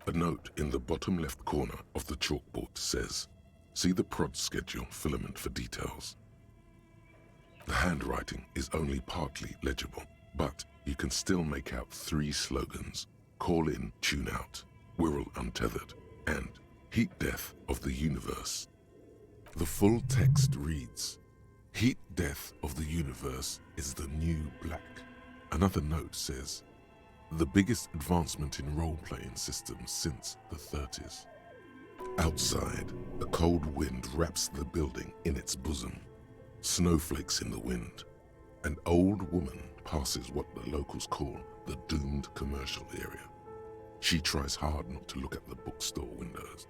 A note in the bottom left corner of the chalkboard says, "See the prod schedule filament for details." The handwriting is only partly legible, but you can still make out 3 slogans: "Call in, tune out," "Wirral untethered," and "Heat death of the universe." The full text reads, "Heat death of the universe is the new black." Another note says, "The biggest advancement in role-playing systems since the 30s. Outside, a cold wind wraps the building in its bosom. Snowflakes in the wind. An old woman passes what the locals call the doomed commercial area. She tries hard not to look at the bookstore windows.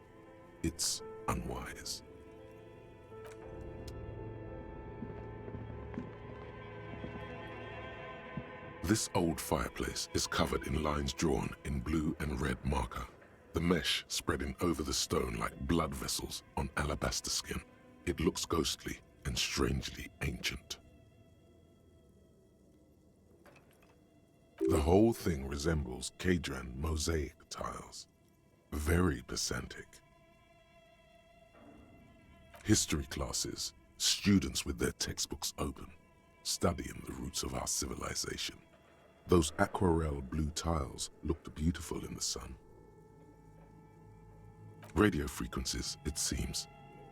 It's unwise. This old fireplace is covered in lines drawn in blue and red marker, the mesh spreading over the stone like blood vessels on alabaster skin. It looks ghostly and strangely ancient. The whole thing resembles Kadran mosaic tiles. Very pedantic. History classes, students with their textbooks open, studying the roots of our civilization. Those aquarelle blue tiles looked beautiful in the sun. Radio frequencies, it seems.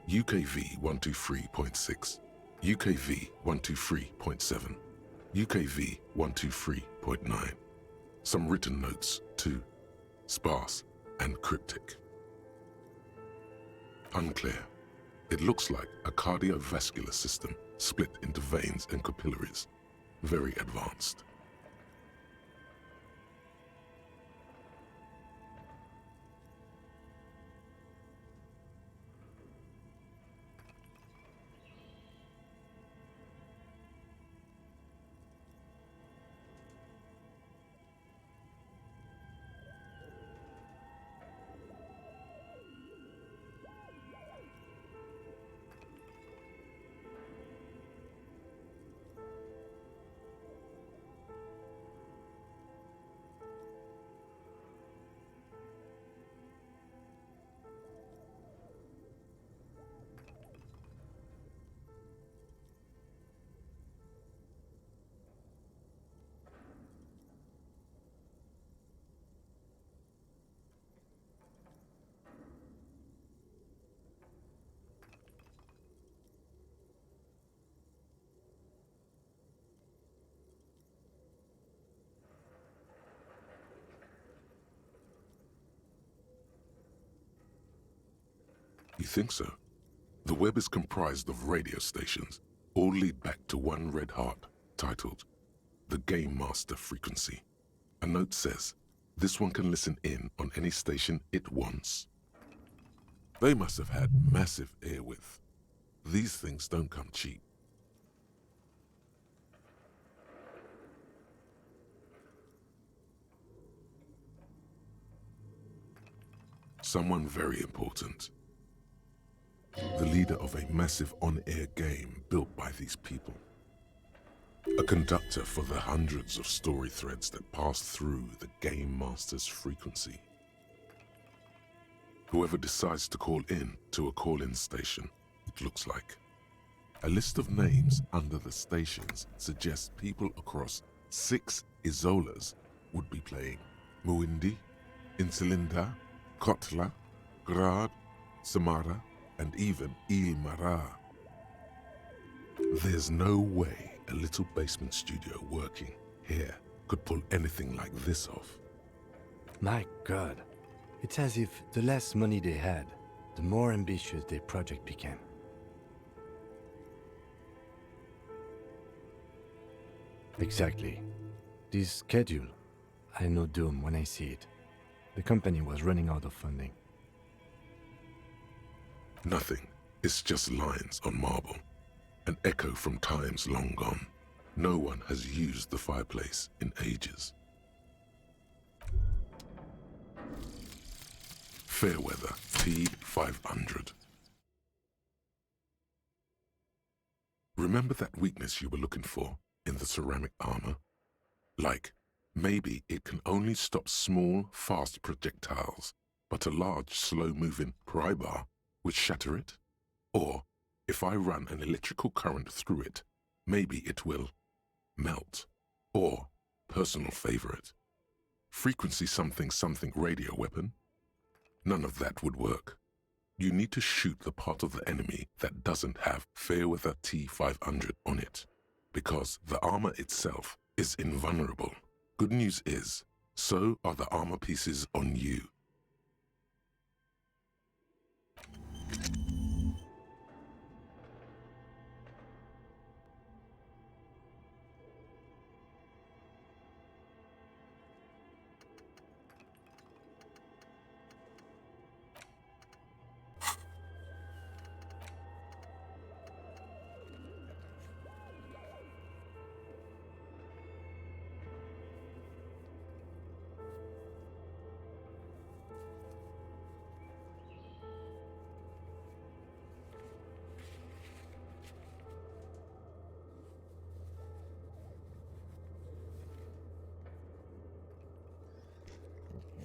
UKV 123.6, UKV 123.7, UKV 123.9. Some written notes, too. Sparse and cryptic. Unclear. It looks like a cardiovascular system split into veins and capillaries. Very advanced. You think so? The web is comprised of radio stations, all lead back to one red heart, titled the Game Master Frequency. A note says, this one can listen in on any station it wants. They must have had massive air width. These things don't come cheap. Someone very important. The leader of a massive on-air game built by these people. A conductor for the hundreds of story threads that pass through the Game Master's frequency. Whoever decides to call in to a call-in station, it looks like. A list of names under the stations suggests people across 6 Isolas would be playing. Muindi, Insulinda, Kotla, Grad, Samara, and even Ilmara. There's no way a little basement studio working here could pull anything like this off. My God, it's as if the less money they had, the more ambitious their project became. Exactly. This schedule, I know doom when I see it. The company was running out of funding. Nothing. It's just lines on marble. An echo from times long gone. No one has used the fireplace in ages. Fairweather T500. Remember that weakness you were looking for in the ceramic armor? Like, maybe it can only stop small, fast projectiles, but a large, slow-moving pry bar would shatter it? Or, if I run an electrical current through it, maybe it will melt. Or, personal favorite, frequency something something radio weapon? None of that would work. You need to shoot the part of the enemy that doesn't have Fairweather T500 on it, because the armor itself is invulnerable. Good news is, so are the armor pieces on you.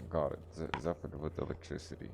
Got it. Zapad with electricity.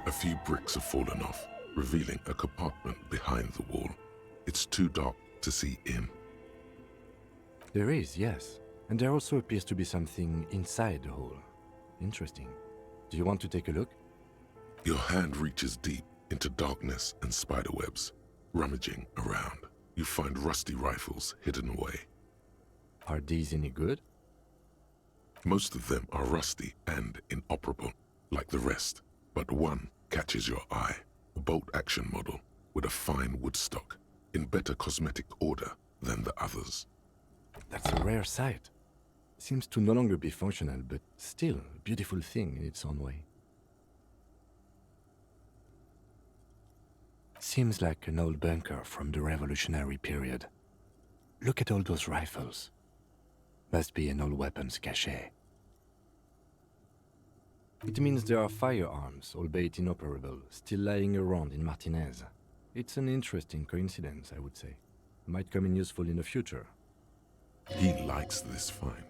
A few bricks have fallen off, revealing a compartment behind the wall. It's too dark to see in. There is, yes. And there also appears to be something inside the hole. Interesting. Do you want to take a look? Your hand reaches deep into darkness and spiderwebs. Rummaging around, you find rusty rifles hidden away. Are these any good? Most of them are rusty and inoperable, like the rest, but one catches your eye. A bolt-action model with a fine wood stock, in better cosmetic order than the others. That's a rare sight. Seems to no longer be functional, but still a beautiful thing in its own way. Seems like an old bunker from the revolutionary period. Look at all those rifles. Must be an old weapons cache. It means there are firearms, albeit inoperable, still lying around in Martinez. It's an interesting coincidence, I would say. Might come in useful in the future. He likes this find.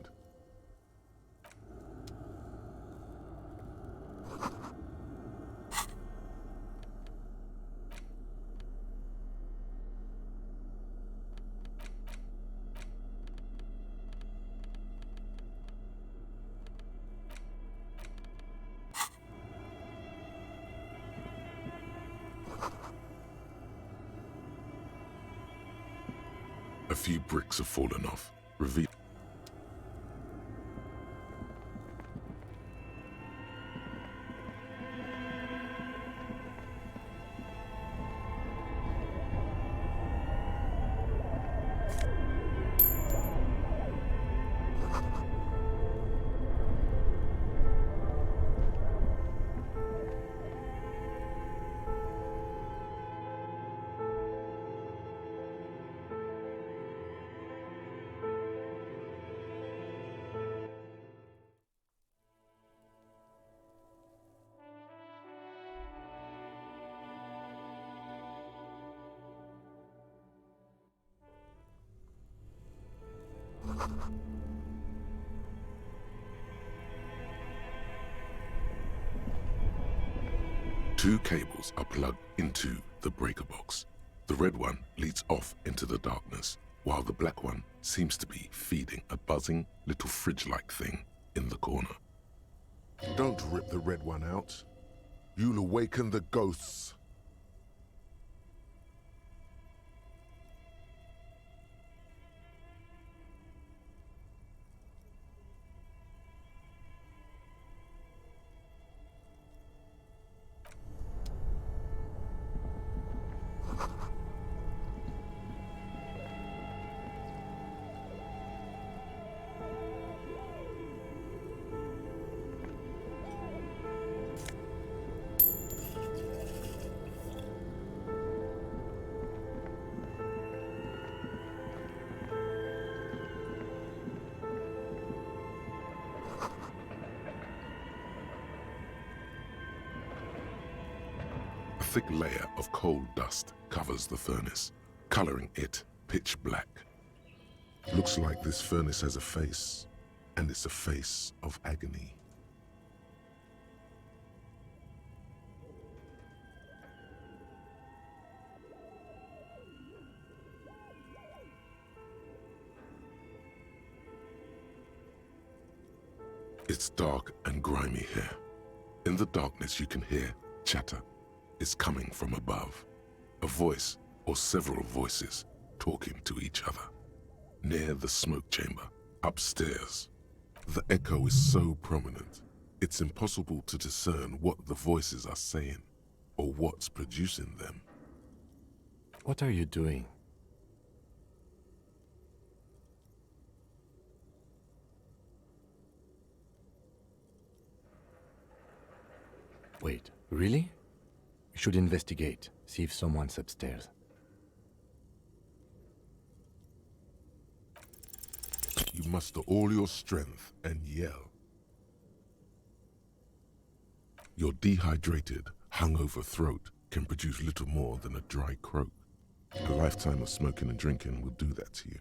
A few bricks have fallen off, revealing two cables are plugged into the breaker box. The red one leads off into the darkness, while the black one seems to be feeding a buzzing little fridge-like thing in the corner. Don't rip the red one out. You'll awaken the ghosts. A thick layer of coal dust covers the furnace, coloring it pitch black. Looks like this furnace has a face, and it's a face of agony. It's dark and grimy here. In the darkness you can hear chatter. It's coming from above. A voice or several voices talking to each other. Near the smoke chamber, upstairs. The echo is so prominent, it's impossible to discern what the voices are saying or what's producing them. What are you doing? Wait, really? We should investigate, see if someone's upstairs. You muster all your strength and yell. Your dehydrated, hungover throat can produce little more than a dry croak. A lifetime of smoking and drinking will do that to you.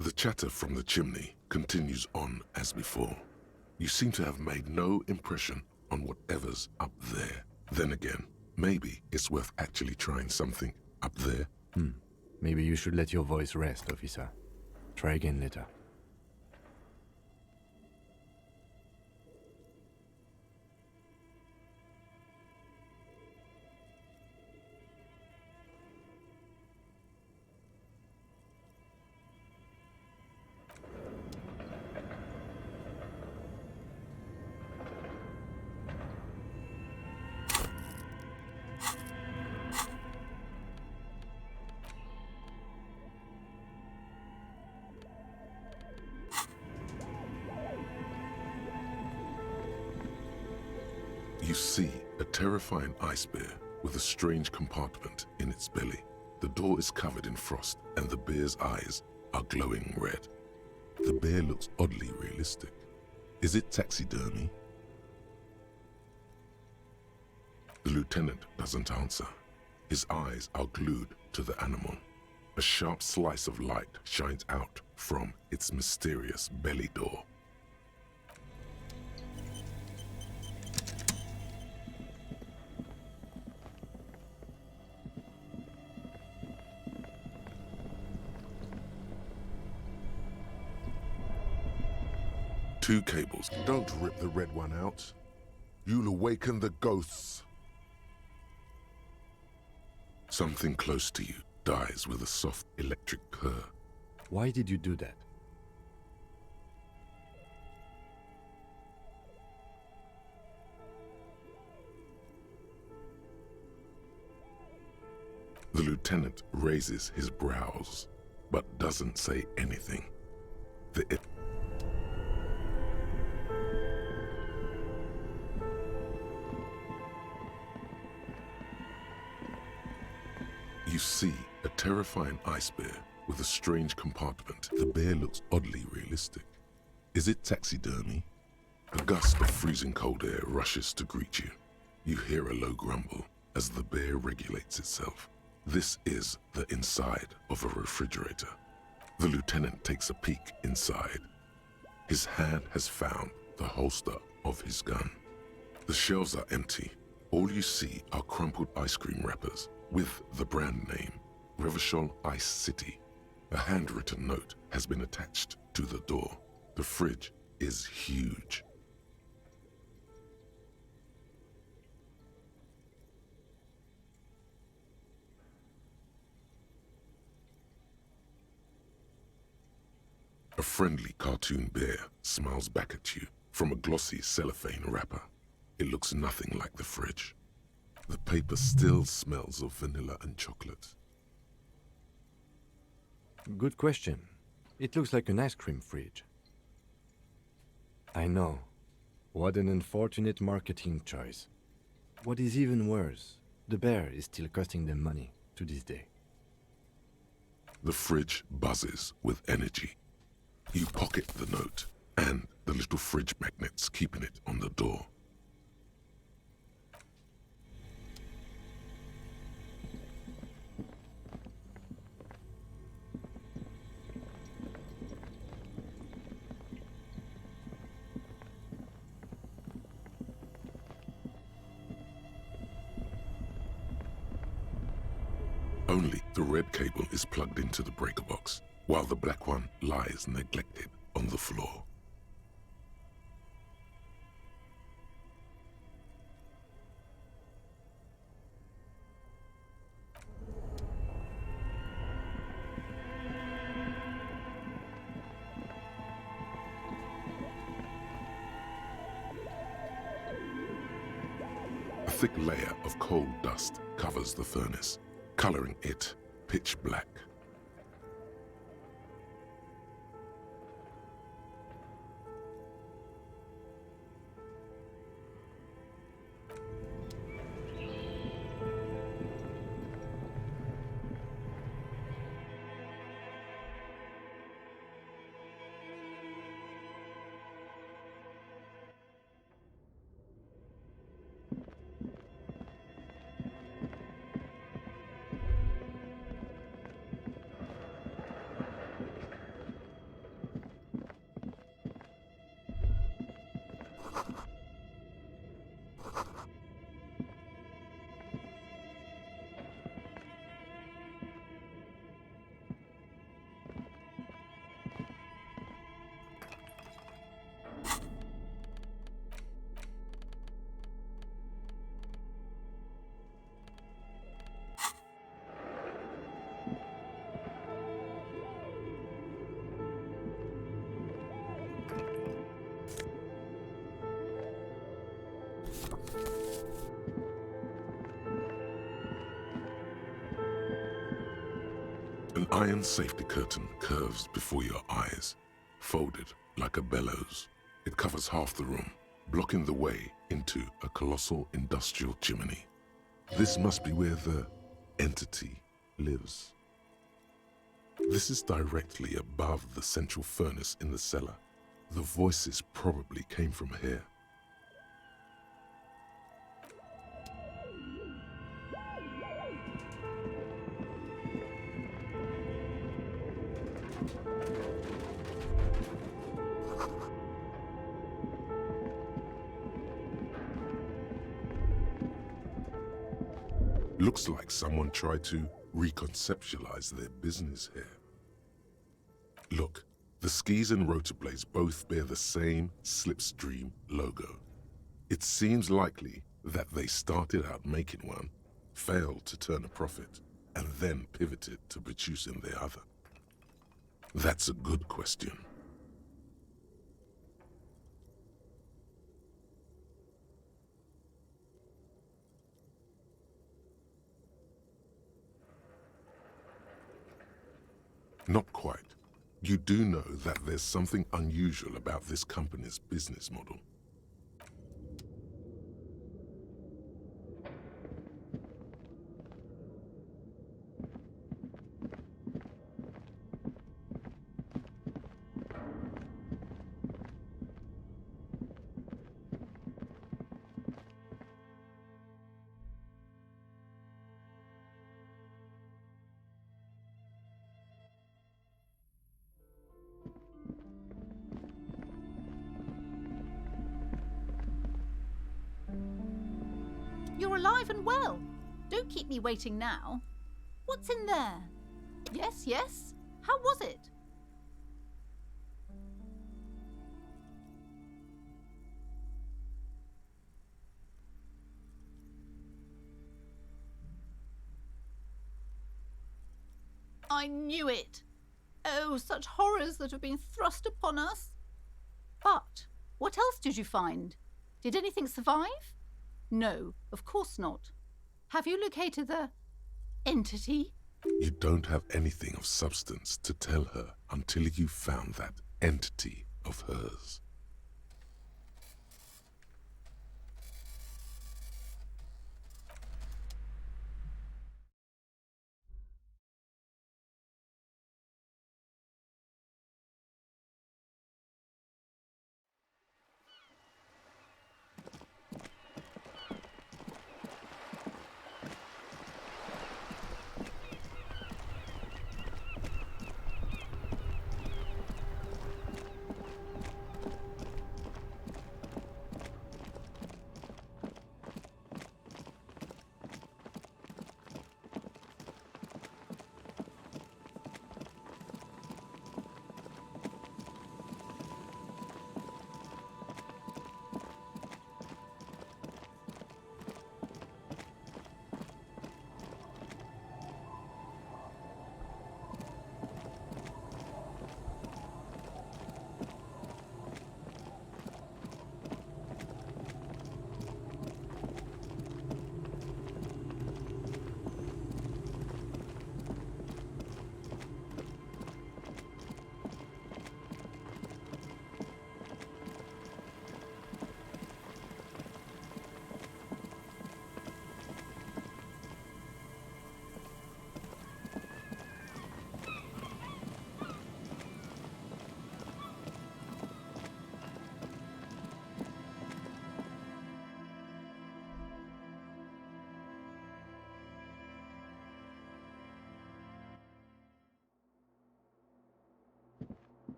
The chatter from the chimney continues on as before. You seem to have made no impression on whatever's up there. Then again, maybe it's worth actually trying something up there. Maybe you should let your voice rest, officer. Try again later. You see a terrifying ice bear with a strange compartment in its belly. The door is covered in frost and the bear's eyes are glowing red. The bear looks oddly realistic. Is it taxidermy? The lieutenant doesn't answer. His eyes are glued to the animal. A sharp slice of light shines out from its mysterious belly door. Two cables. Don't rip the red one out. You'll awaken the ghosts. Something close to you dies with a soft electric purr. Why did you do that? The lieutenant raises his brows, but doesn't say anything. You see a terrifying ice bear with a strange compartment. The bear looks oddly realistic. Is it taxidermy? A gust of freezing cold air rushes to greet you. You hear a low grumble as the bear regulates itself. This is the inside of a refrigerator. The lieutenant takes a peek inside. His hand has found the holster of his gun. The shelves are empty. All you see are crumpled ice cream wrappers with the brand name, Revachol Ice City. A handwritten note has been attached to the door. The fridge is huge. A friendly cartoon bear smiles back at you from a glossy cellophane wrapper. It looks nothing like the fridge. The paper still smells of vanilla and chocolate. Good question. It looks like an ice cream fridge. I know. What an unfortunate marketing choice. What is even worse, the bear is still costing them money to this day. The fridge buzzes with energy. You pocket the note and the little fridge magnets keeping it on the door. Only the red cable is plugged into the breaker box, while the black one lies neglected on the floor. A thick layer of coal dust covers the furnace, coloring it pitch black. An iron safety curtain curves before your eyes, folded like a bellows. It covers half the room, blocking the way into a colossal industrial chimney. This must be where the entity lives. This is directly above the central furnace in the cellar. The voices probably came from here. Looks like someone tried to reconceptualize their business here. Look, the skis and rotor blades both bear the same Slipstream logo. It seems likely that they started out making one, failed to turn a profit, and then pivoted to producing the other. That's a good question. Not quite. You do know that there's something unusual about this company's business model. You're alive and well. Don't keep me waiting now. What's in there? Yes, yes. How was it? I knew it. Oh, such horrors that have been thrust upon us. But what else did you find? Did anything survive? No, of course not. Have you located the entity? You don't have anything of substance to tell her until you found that entity of hers.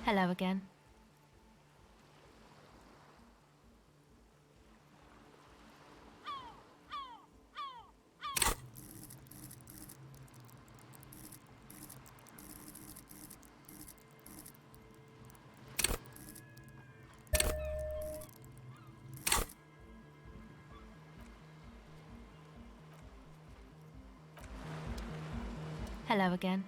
Hello again. Hello again.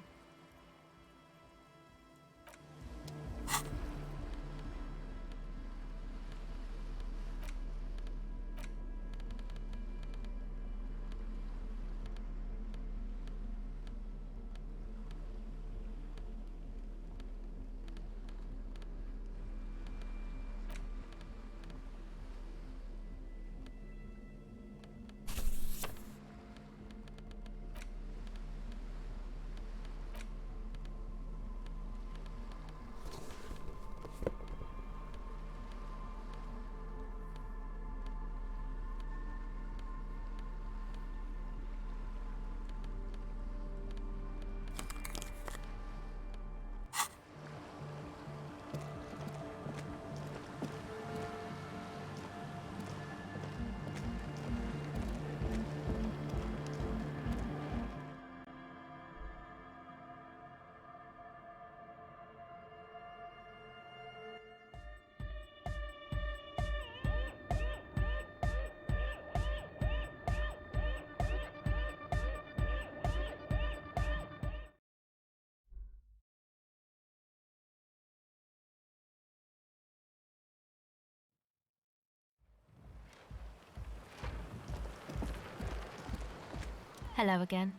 Hello again.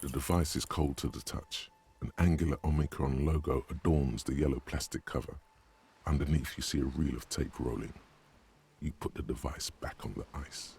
The device is cold to the touch. An angular Omicron logo adorns the yellow plastic cover. Underneath you see a reel of tape rolling. You put the device back on the ice.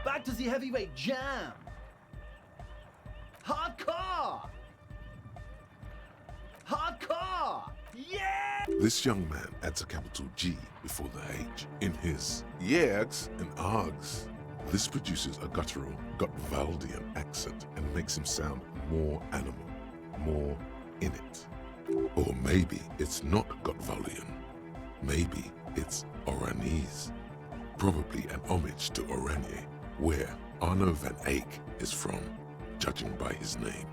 Back to the heavyweight jam. Hardcore! Hardcore! Yeah! This young man adds a capital G before the H in his yegs and args. This produces a guttural Gotwaldian accent and makes him sound more animal, more in it. Or maybe it's not Gotwaldian. Maybe it's Oranese. Probably an homage to Oranje, where Arno van Eyck is from, judging by his name.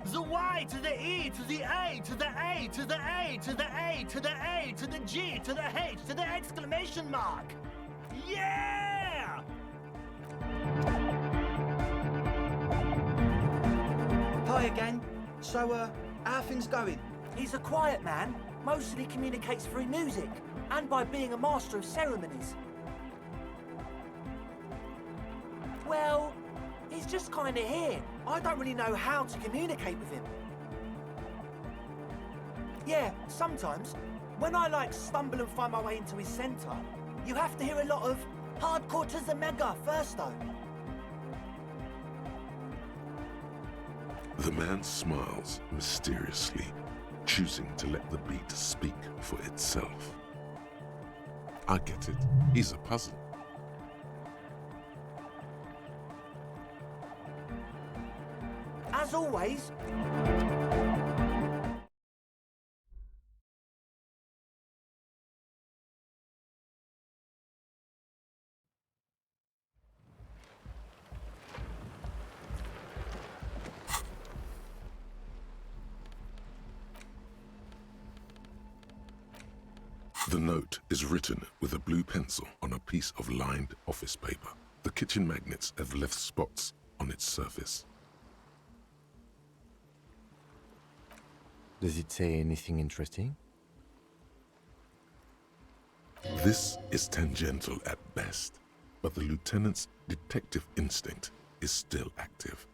The Y to the E to the A to the A to the A to the A to the A to the G to the H to the exclamation mark. Yeah! Hi again. So, how things going? He's a quiet man. Mostly communicates through music and by being a master of ceremonies. Well, he's just kind of here. I don't really know how to communicate with him. Yeah, sometimes, when I stumble and find my way into his centre, you have to hear a lot of hardcore to the mega first though. The man smiles mysteriously, choosing to let the beat speak for itself. I get it. He's a puzzle. As always, The note is written with a blue pencil on a piece of lined office paper. The kitchen magnets have left spots on its surface. Does it say anything interesting? This is tangential at best, but the lieutenant's detective instinct is still active.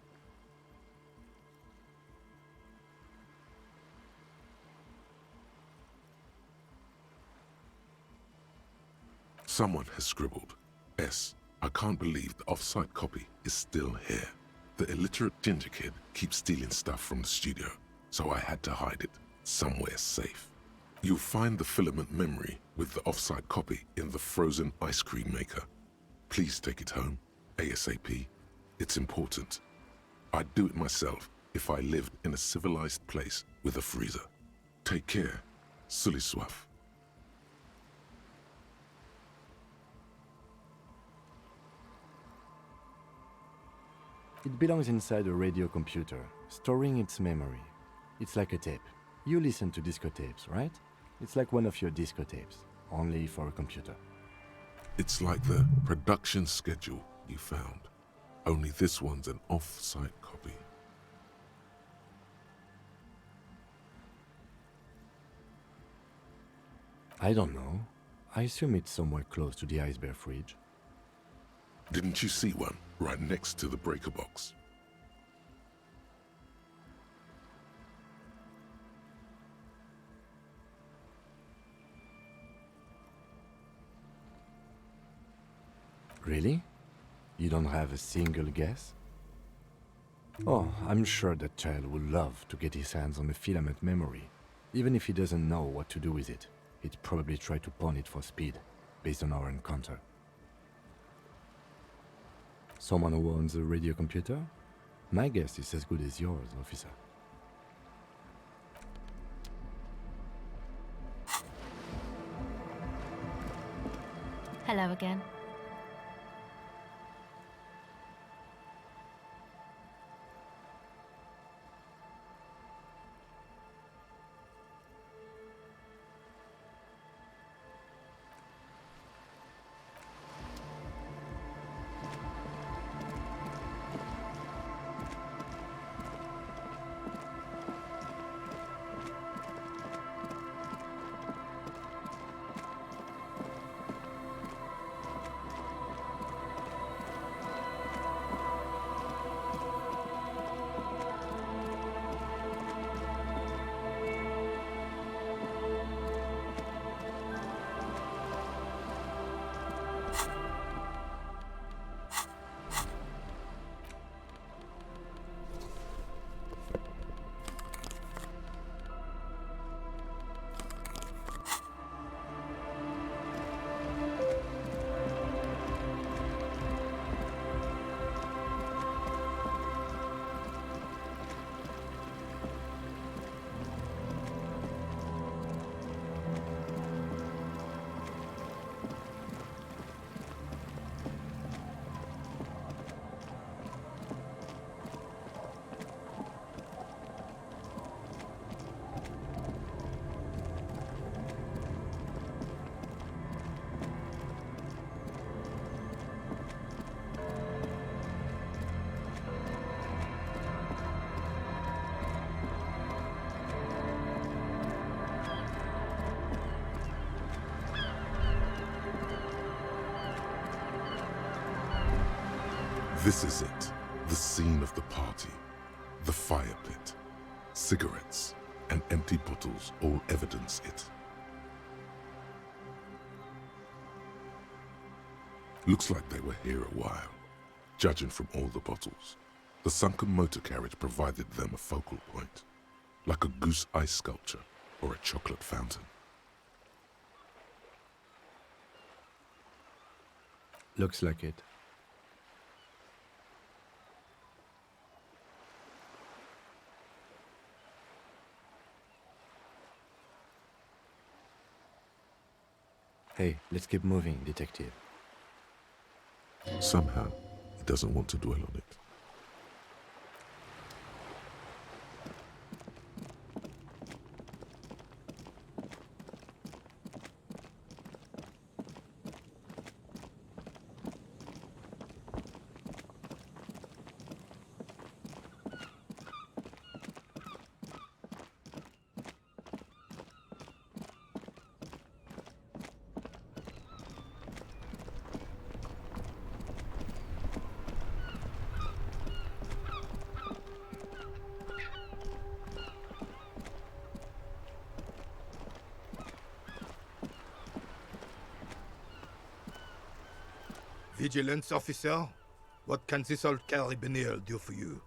Someone has scribbled, S. I can't believe the off-site copy is still here. The illiterate ginger kid keeps stealing stuff from the studio, so I had to hide it somewhere safe. You'll find the filament memory with the off-site copy in the frozen ice cream maker. Please take it home, ASAP. It's important. I'd do it myself if I lived in a civilized place with a freezer. Take care, ELYSIUM. It belongs inside a radio computer, storing its memory. It's like a tape. You listen to disco tapes, right? It's like one of your disco tapes, only for a computer. It's like the production schedule you found. Only this one's an off-site copy. I don't know. I assume it's somewhere close to the ice bear fridge. Didn't you see one right next to the breaker box? Really? You don't have a single guess? Oh, I'm sure that child would love to get his hands on a filament memory. Even if he doesn't know what to do with it, he'd probably try to pawn it for speed, based on our encounter. Someone who owns a radio computer? My guess is as good as yours, officer. Hello again. This is it, the scene of the party. The fire pit, cigarettes, and empty bottles all evidence it. Looks like they were here a while, judging from all the bottles. The sunken motor carriage provided them a focal point, like a goose ice sculpture or a chocolate fountain. Looks like it. Hey, let's keep moving, detective. Somehow, he doesn't want to dwell on it. Vigilance officer, what can this old carabiner do for you?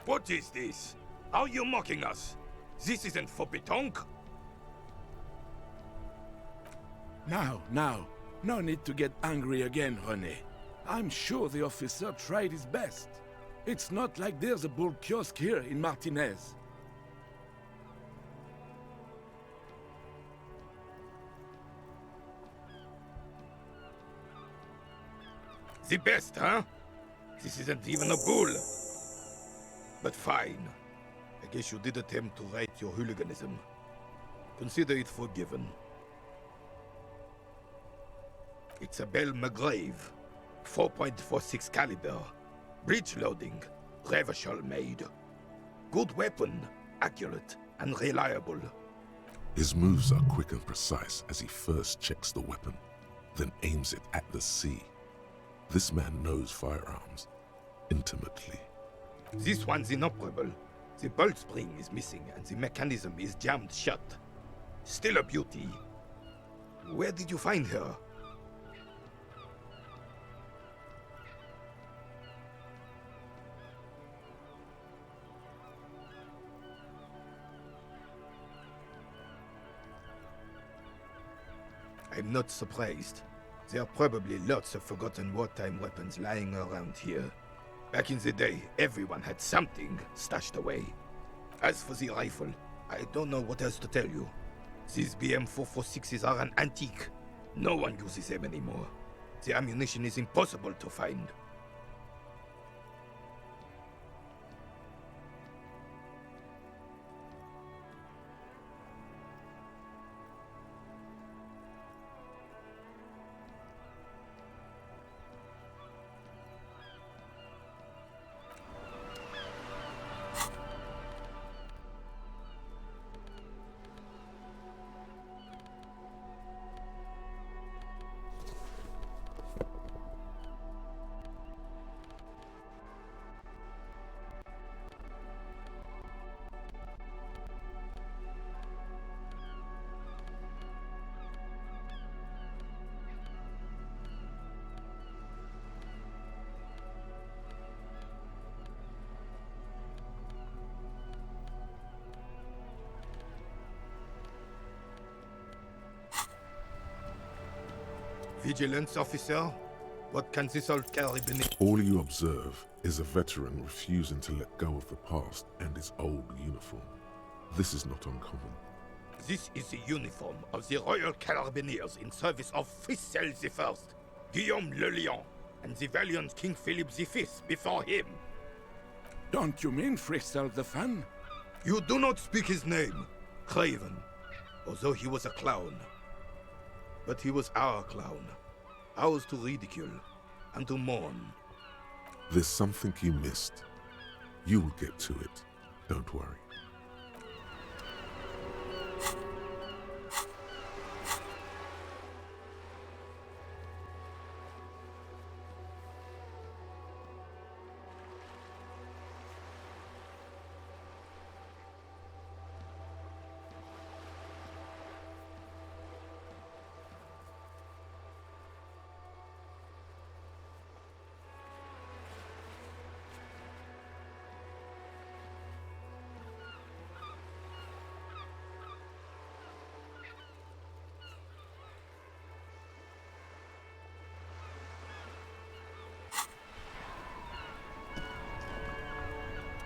What is this? Are you mocking us? This isn't for pétanque. Now, no need to get angry again, René. I'm sure the officer tried his best. It's not like there's a bull kiosk here in Martinez. The best, huh? This isn't even a bull. But fine. I guess you did attempt to right your hooliganism. Consider it forgiven. It's a Bell McGrave. 4.46 caliber. Breech loading. Revachol made. Good weapon. Accurate and reliable. His moves are quick and precise as he first checks the weapon, then aims it at the sea. This man knows firearms intimately. This one's inoperable. The bolt spring is missing and the mechanism is jammed shut. Still a beauty. Where did you find her? I'm not surprised. There are probably lots of forgotten wartime weapons lying around here. Back in the day, everyone had something stashed away. As for the rifle, I don't know what else to tell you. These BM-446s are an antique. No one uses them anymore. The ammunition is impossible to find. Vigilance officer, what can this old carabiner... All you observe is a veteran refusing to let go of the past and his old uniform. This is not uncommon. This is the uniform of the Royal Carabineers in service of Frissel I, Guillaume le Lion, and the valiant King Philip V before him. Don't you mean Frissel the Fan? You do not speak his name, Craven, although he was a clown. But he was our clown, ours to ridicule and to mourn. There's something you missed. You will get to it. Don't worry.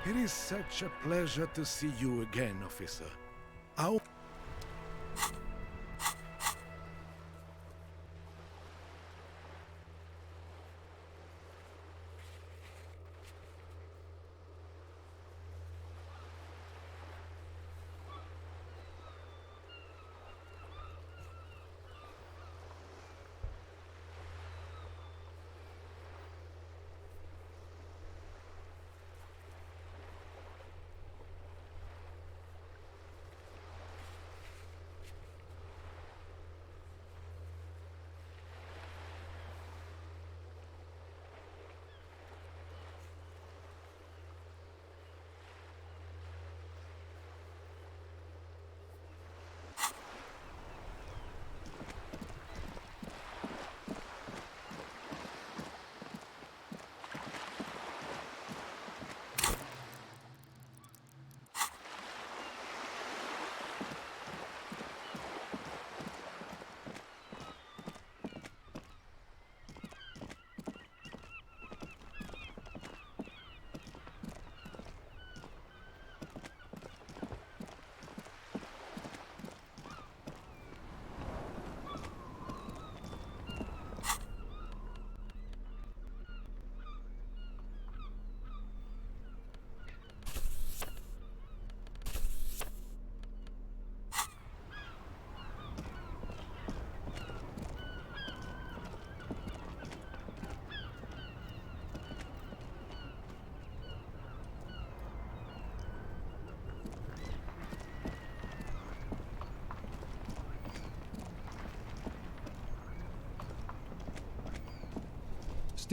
It is such a pleasure to see you again, officer. How...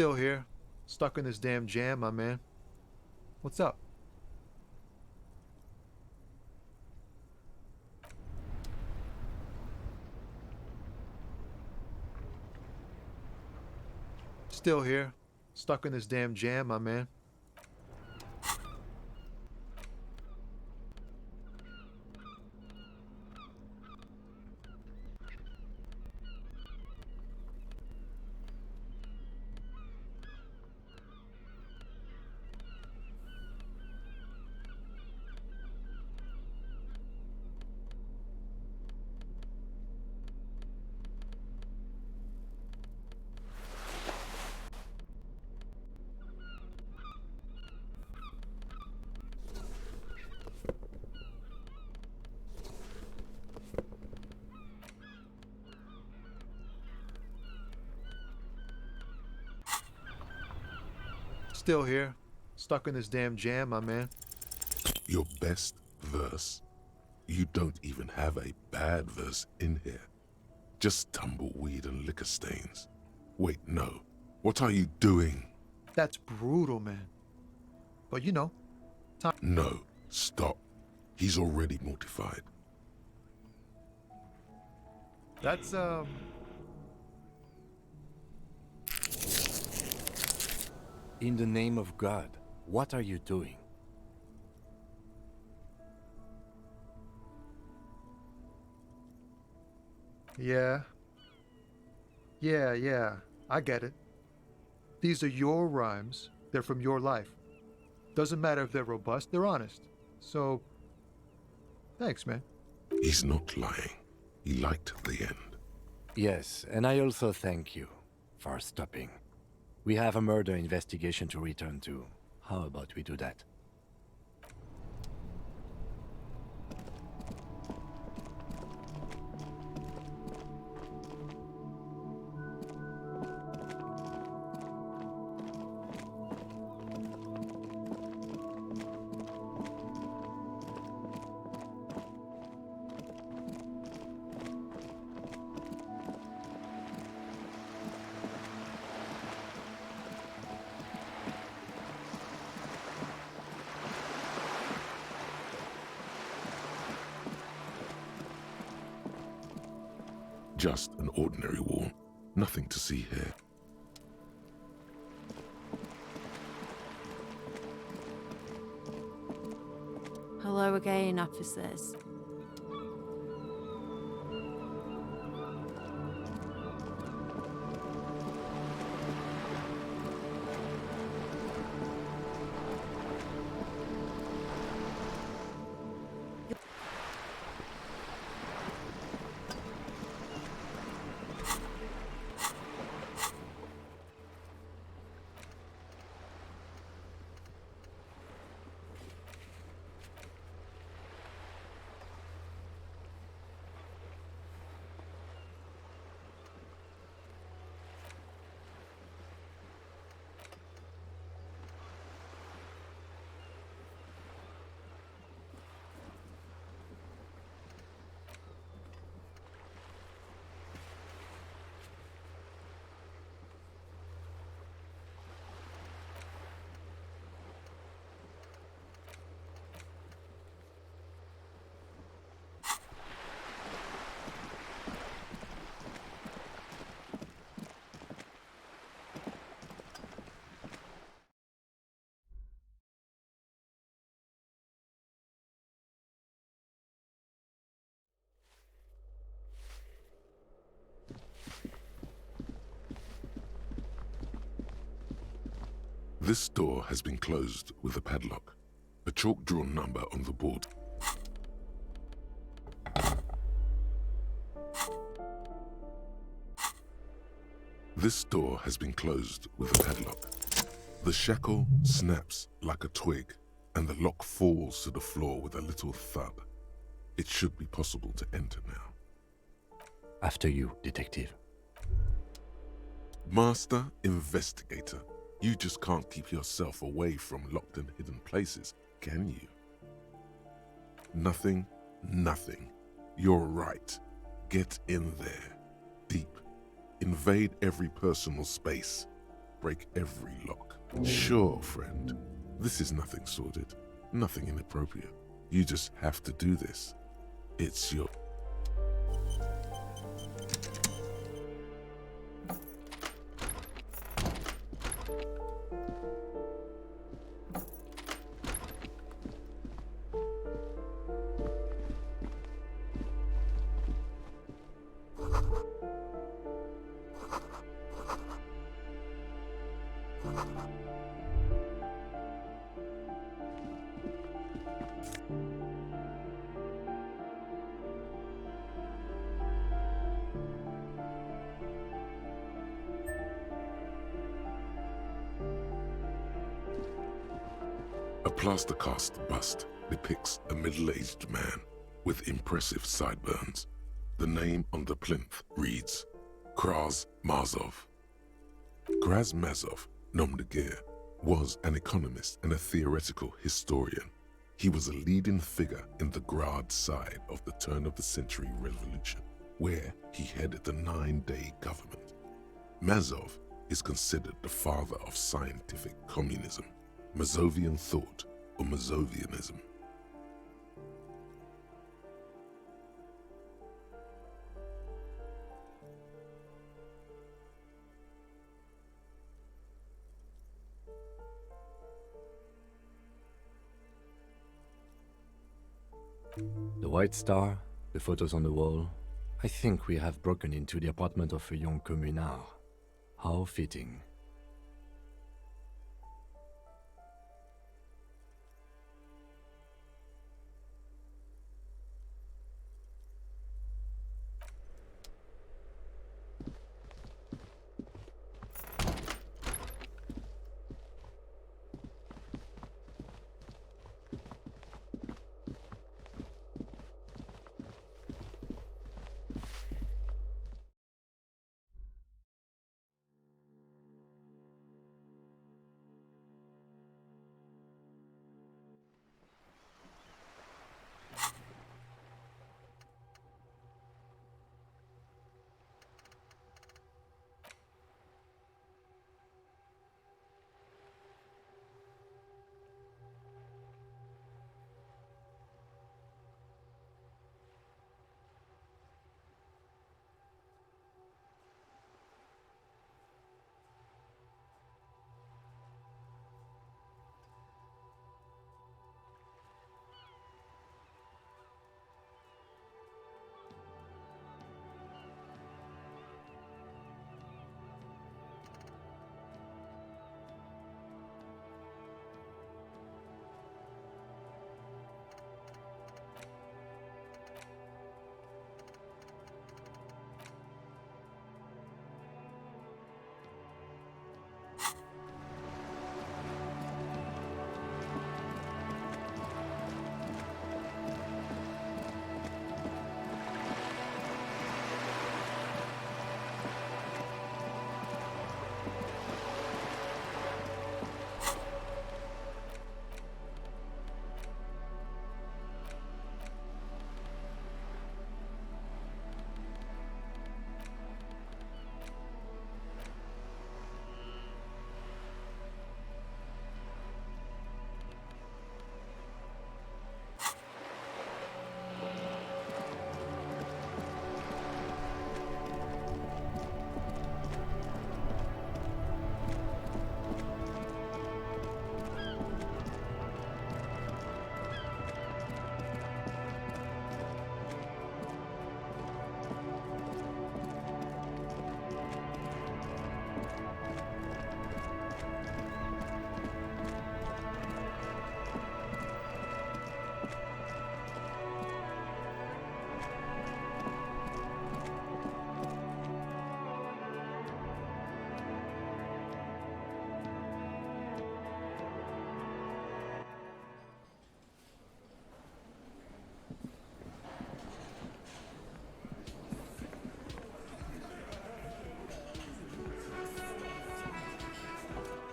Still here. Stuck in this damn jam, my man. What's up? Still here. Stuck in this damn jam, my man. Still here. Stuck in this damn jam, my man. Your best verse? You don't even have a bad verse in here. Just tumbleweed and liquor stains. Wait, no. What are you doing? That's brutal, man. But you know, time. No, stop. He's already mortified. That's, In the name of God, what are you doing? Yeah. Yeah, I get it. These are your rhymes. They're from your life. Doesn't matter if they're robust, they're honest. So, thanks, man. He's not lying. He liked the end. Yes, and I also thank you for stopping. We have a murder investigation to return to. How about we do that? Just an ordinary wall. Nothing to see here. Hello again, officers. This door has been closed with a padlock. A chalk-drawn number on the board. This door has been closed with a padlock. The shackle snaps like a twig, and the lock falls to the floor with a little thud. It should be possible to enter now. After you, detective. Master Investigator, you just can't keep yourself away from locked and hidden places, can you? Nothing. You're right. Get in there. Deep. Invade every personal space. break every lock. Sure, friend. This is nothing sordid, nothing inappropriate. You just have to do this. It's your... A plaster-cast bust depicts a middle-aged man with impressive sideburns. The name on the plinth reads Kraz Mazov. Kraz Mazov, nom de guerre, was an economist and a theoretical historian. He was a leading figure in the Grad side of the turn-of-the-century revolution, where he headed the 9-day government. Mazov is considered the father of scientific communism, Mazovian thought, or Mazovianism. The White Star, the photos on the wall. I think we have broken into the apartment of a young communard. How fitting.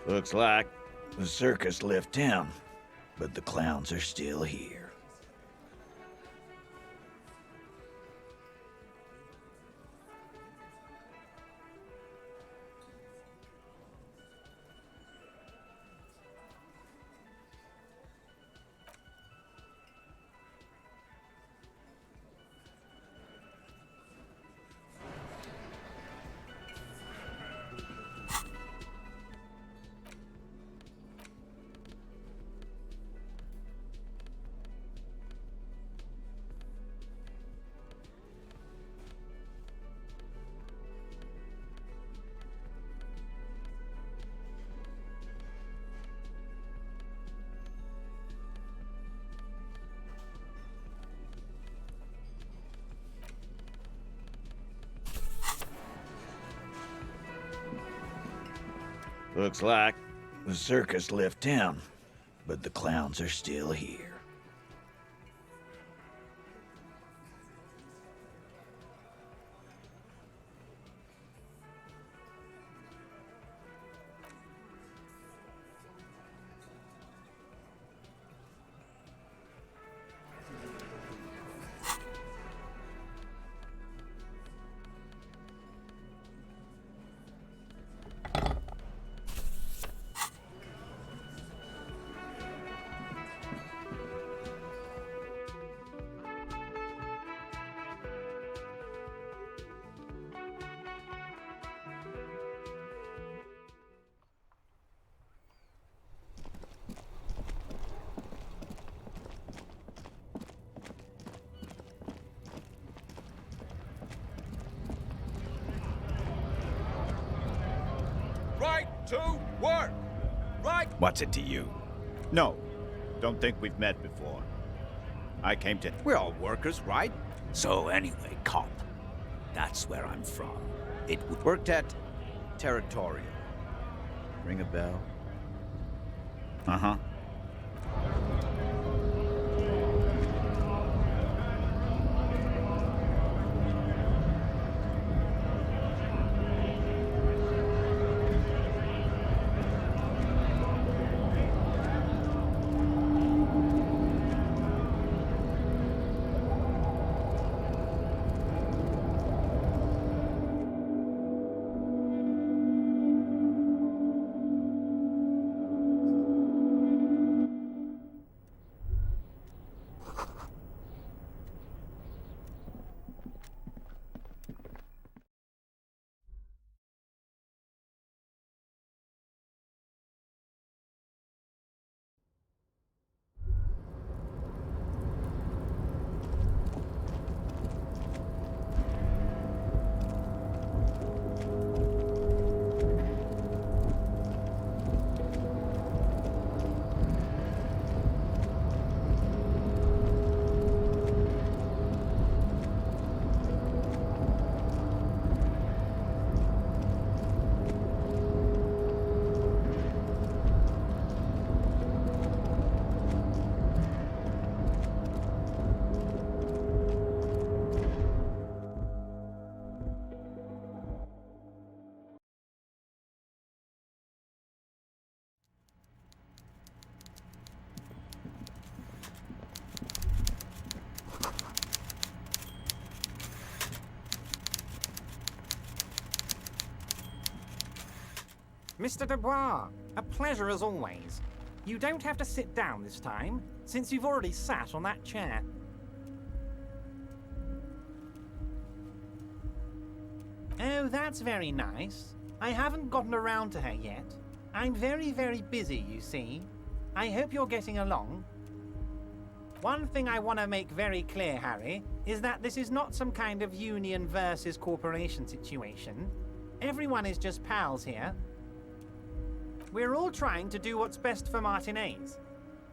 Looks like the circus left town, but the clowns are still here. Looks like the circus left town, but the clowns are still here. Right to work! Right! What's it to you? No, don't think we've met before. I came to... We're all workers, right? So anyway, cop. That's where I'm from. It worked at Territorial. Ring a bell? Uh-huh. Mr. Dubois, a pleasure as always. You don't have to sit down this time, since you've already sat on that chair. Oh, that's very nice. I haven't gotten around to her yet. I'm very, very busy, you see. I hope you're getting along. One thing I want to make very clear, Harry, is that this is not some kind of union versus corporation situation. Everyone is just pals here. We're all trying to do what's best for Martinez.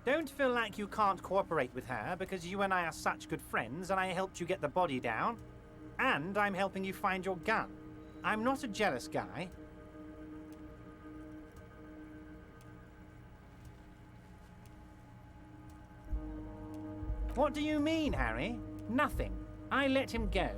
Don't feel like you can't cooperate with her because you and I are such good friends and I helped you get the body down. And I'm helping you find your gun. I'm not a jealous guy. What do you mean, Harry? Nothing. I let him go.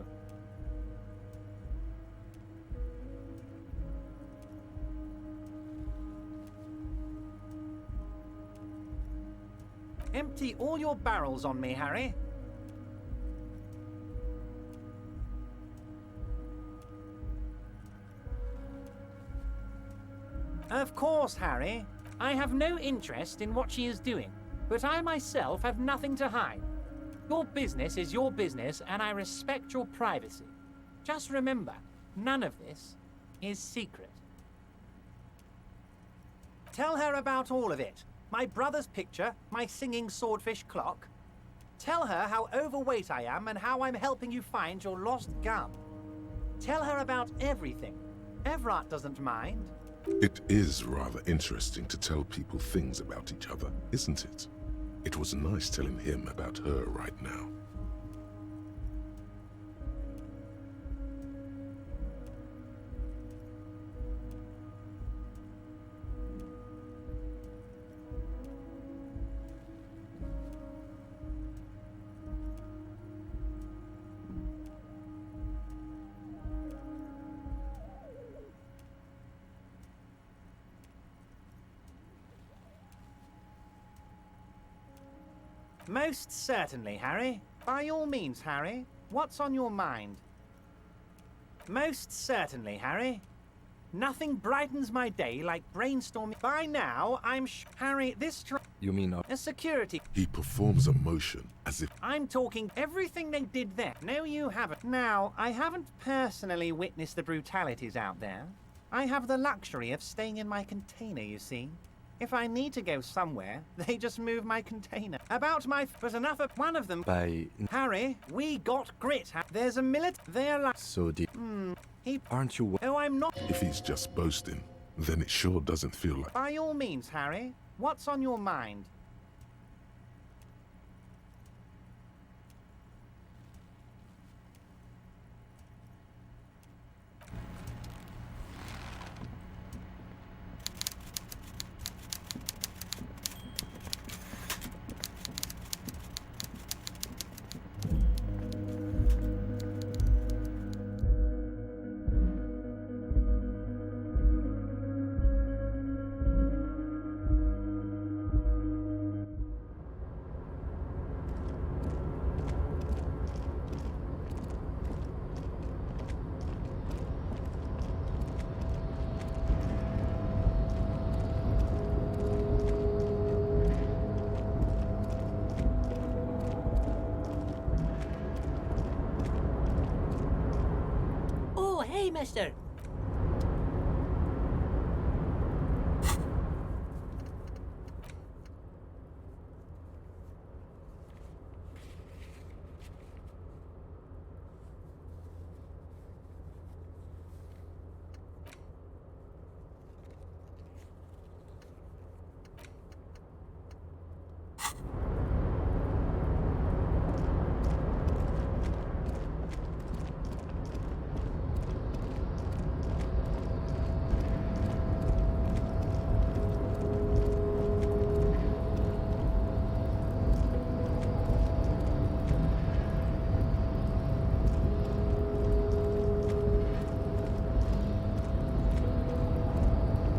Empty all your barrels on me, Harry. Of course, Harry. I have no interest in what she is doing, but I myself have nothing to hide. Your business is your business, and I respect your privacy. Just remember, none of this is secret. Tell her about all of it. My brother's picture, my singing swordfish clock. Tell her how overweight I am and how I'm helping you find your lost gun. Tell her about everything. Everett doesn't mind. It is rather interesting to tell people things about each other, isn't it? It was nice telling him about her right now. Most certainly, Harry. By all means, Harry. What's on your mind? Most certainly, Harry. Nothing brightens my day like brainstorming. By now, Harry, this You mean a security. He performs a motion as if I'm talking everything they did there. No, you haven't. Now, I haven't personally witnessed the brutalities out there. I have the luxury of staying in my container, you see. If I need to go somewhere, they just move my container. But enough of one of them. by... Harry, we got grit. There's a They're like... So deep. He... Aren't you... Oh, I'm not... if he's just boasting, then it sure doesn't feel like. By all means, Harry. What's on your mind? Oh, hey, mister.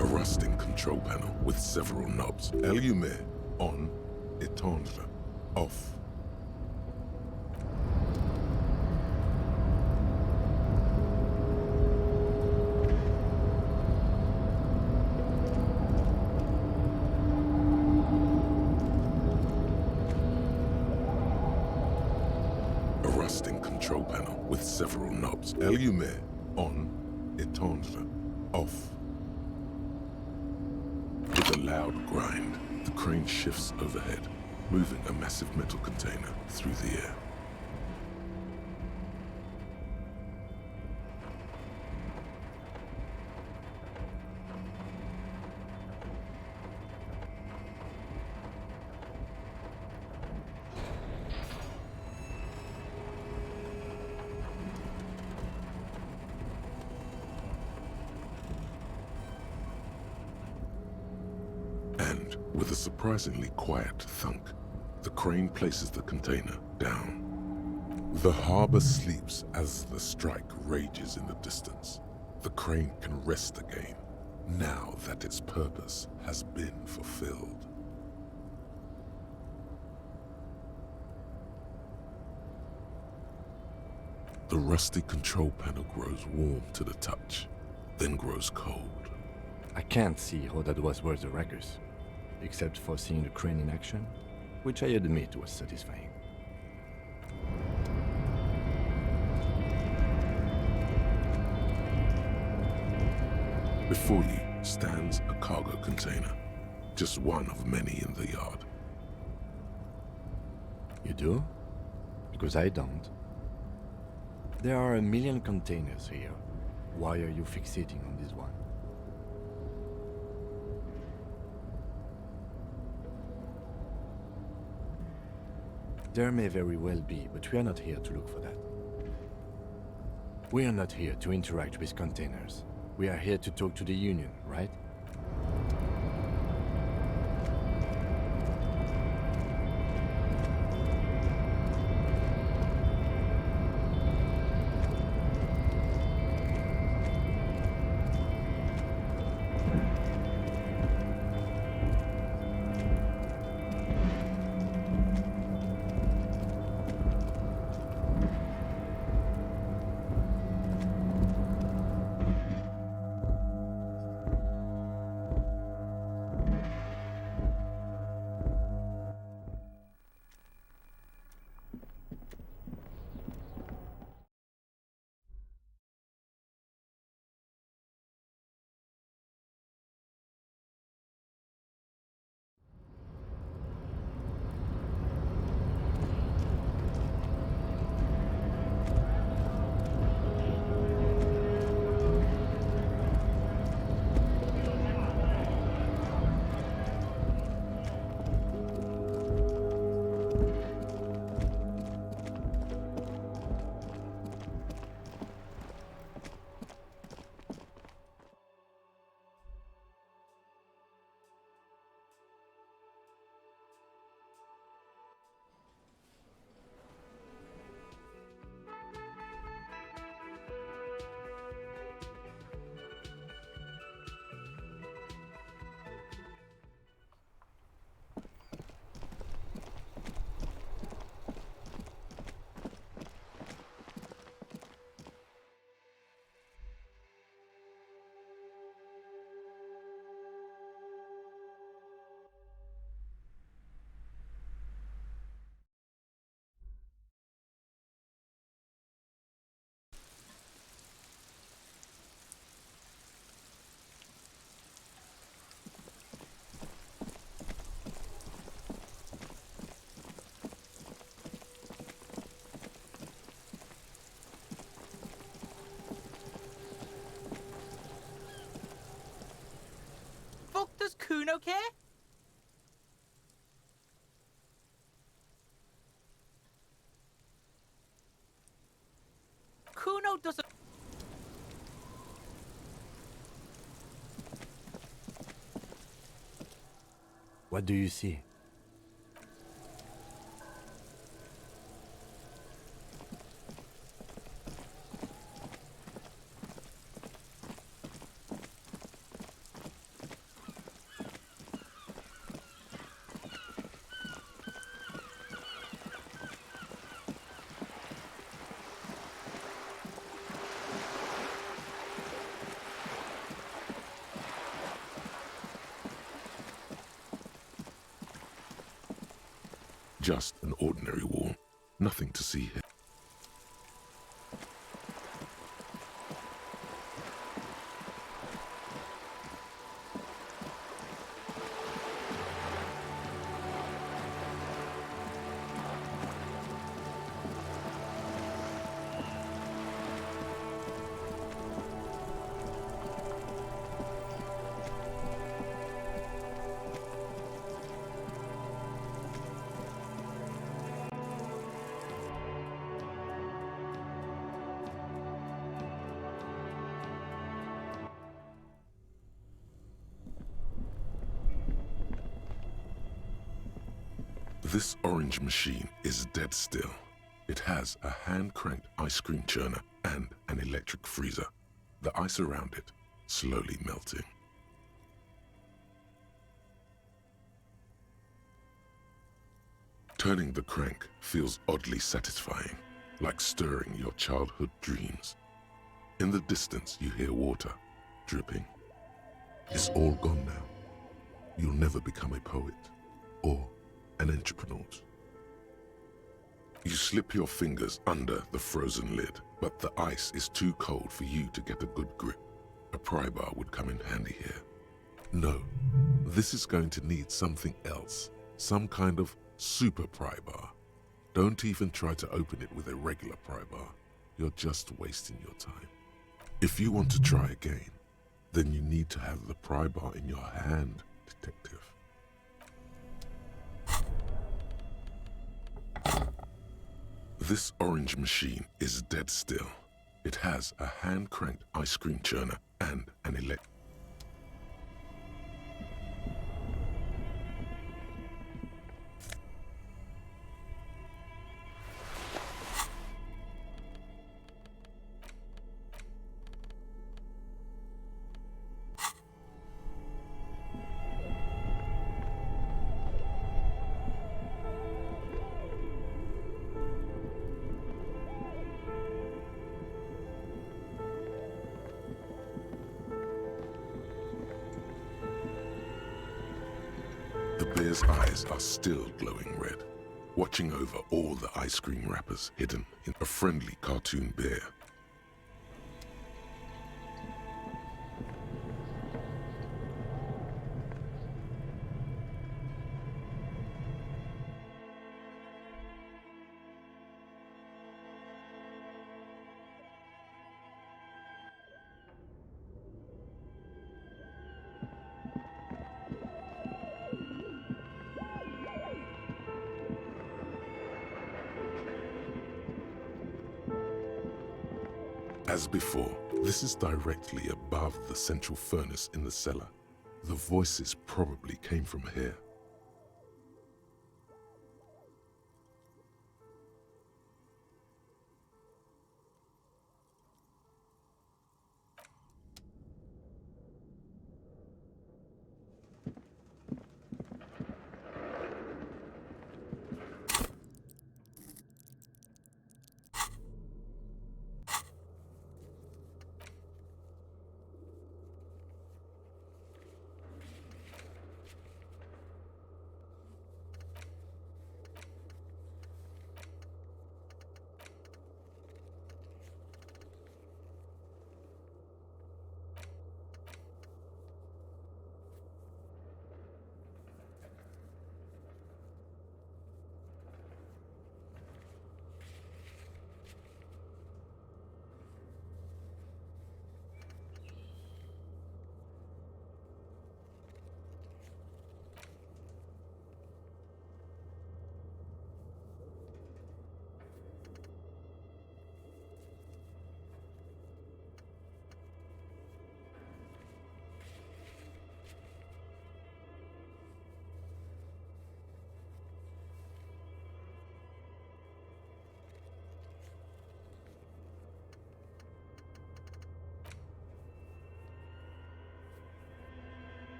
Rusting control panel with several knobs. ELYSIUM on, éteindre off. A rusting control panel with several knobs. ELYSIUM on, éteindre off. With a loud grind, the crane shifts overhead, moving a massive metal container through the air. And, with a surprisingly quiet thunk, the crane places the container down. The harbor sleeps as the strike rages in the distance. The crane can rest again, now that its purpose has been fulfilled. The rusty control panel grows warm to the touch, then grows cold. I can't see how that was worth the ruckus, except for seeing the crane in action, which I admit was satisfying. Before you stands a cargo container, just one of many in the yard. You do? Because I don't. There are a million containers here. Why are you fixating on this one? There may very well be, but we are not here to look for that. We are not here to interact with containers. We are here to talk to the Union, right? Kuno care? Kuno doesn't... What do you see? Just an ordinary wall. Nothing to see here. This orange machine is dead still. It has a hand-cranked ice cream churner and an electric freezer. The ice around it slowly melting. Turning the crank feels oddly satisfying, like stirring your childhood dreams. In the distance, you hear water dripping. It's all gone now. You'll never become a poet or an entrepreneur. You slip your fingers under the frozen lid, but the ice is too cold for you to get a good grip. A pry bar would come in handy here. No, this is going to need something else, some kind of super pry bar. Don't even try to open it with a regular pry bar. You're just wasting your time. If you want to try again, then you need to have the pry bar in your hand, detective. This orange machine is dead still. It has a hand-cranked ice cream churner and an electric... The bear's eyes are still glowing red, watching over all the ice cream wrappers hidden in a friendly cartoon bear. As before, this is directly above the central furnace in the cellar. The voices probably came from here.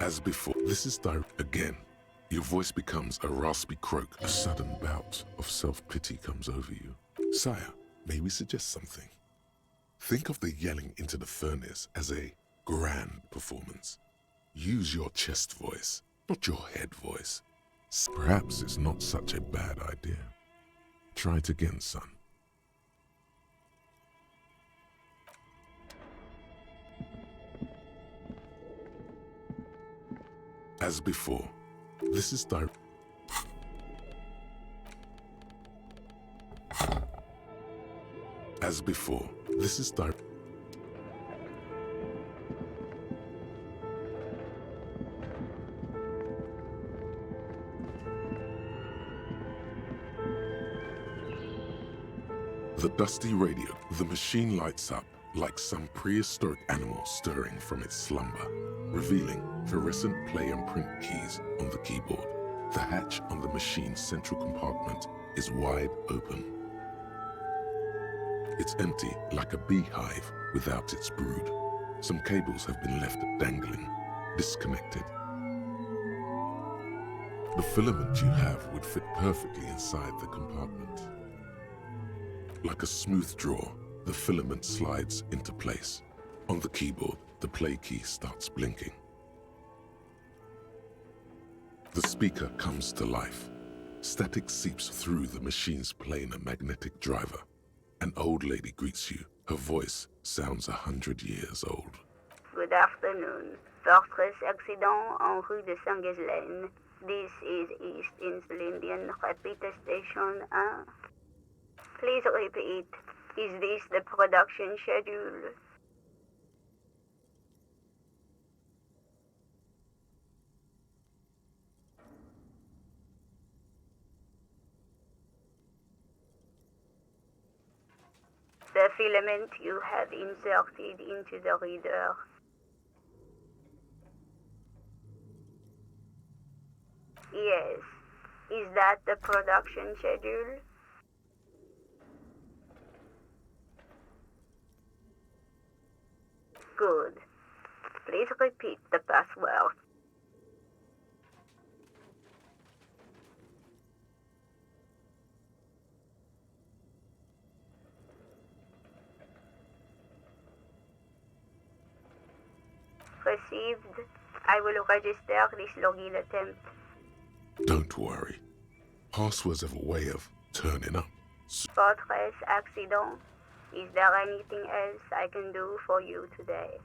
As before, this is direct again. Your voice becomes a raspy croak. A sudden bout of self-pity comes over you. Sire, may we suggest something? Think of the yelling into the furnace as a grand performance. Use your chest voice, not your head voice. Perhaps it's not such a bad idea. Try it again, son. As before, this is direct. As before, this is direct. The dusty radio, the machine lights up like some prehistoric animal stirring from its slumber, revealing fluorescent play and print keys on the keyboard. The hatch on the machine's central compartment is wide open. It's empty like a beehive without its brood. Some cables have been left dangling, disconnected. The filament you have would fit perfectly inside the compartment. Like a smooth drawer, the filament slides into place. On the keyboard, the play key starts blinking. The speaker comes to life. Static seeps through the machine's planar magnetic driver. An old lady greets you. Her voice sounds 100 years old. Good afternoon. Fortress accident en rue de Saint-Ghislaine. This is East Insulindian Repeater Station 1. Please repeat. Is this the production schedule? The filament you have inserted into the reader. Yes. Is that the production schedule? Good. Please repeat the password. Received. I will register this login attempt. Don't worry. Passwords have a way of turning up. Fortress accident. Is there anything else I can do for you today?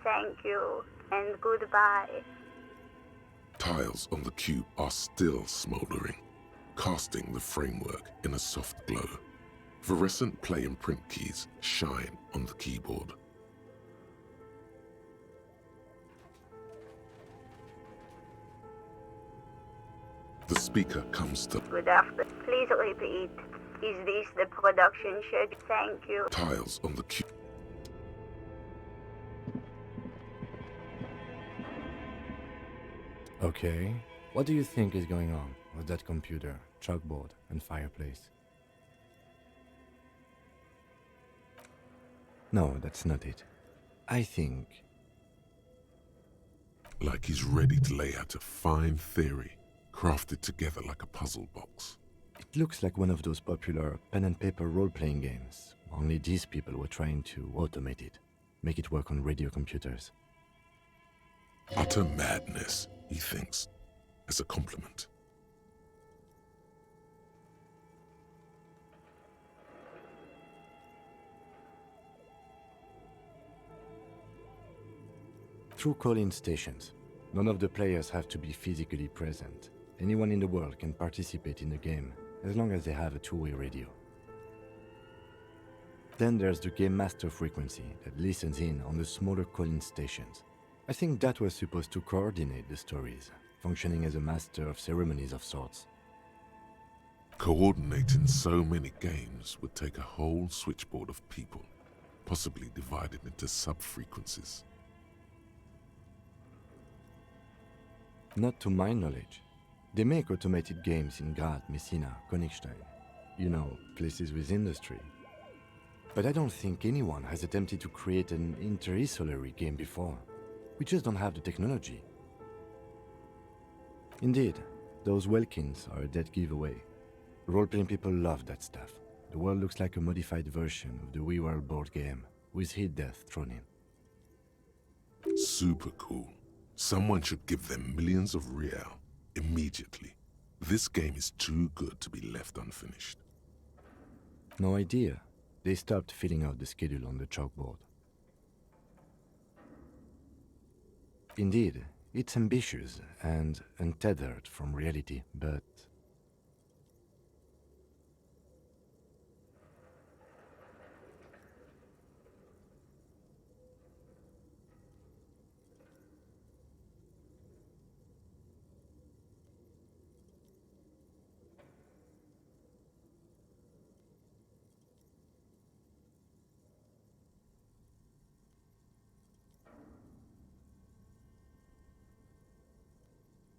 Thank you, and goodbye. Tiles on the cube are still smoldering, casting the framework in a soft glow. Fluorescent play and print keys shine on the keyboard. The speaker comes to... Good afternoon. Please repeat. Is this the production schedule? Thank you. Tiles on the cube. Okay, what do you think is going on with that computer, chalkboard, and fireplace? No, that's not it. I think... Like he's ready to lay out a fine theory, crafted together like a puzzle box. It looks like one of those popular pen and paper role-playing games, only these people were trying to automate it, make it work on radio computers. Utter madness, he thinks, as a compliment. Through call-in stations, none of the players have to be physically present. Anyone in the world can participate in the game, as long as they have a two-way radio. Then there's the game master frequency that listens in on the smaller call-in stations. I think that was supposed to coordinate the stories, functioning as a master of ceremonies of sorts. Coordinating so many games would take a whole switchboard of people, possibly divided into sub-frequencies. Not to my knowledge. They make automated games in Grad, Messina, Königstein. You know, places with industry. But I don't think anyone has attempted to create an inter-isolary game before. We just don't have the technology. Indeed, those Welkins are a dead giveaway. Role-playing people love that stuff. The world looks like a modified version of the WeWorld board game, with hit death thrown in. Super cool. Someone should give them millions of real immediately. This game is too good to be left unfinished. No idea. They stopped filling out the schedule on the chalkboard. Indeed, it's ambitious and untethered from reality, but...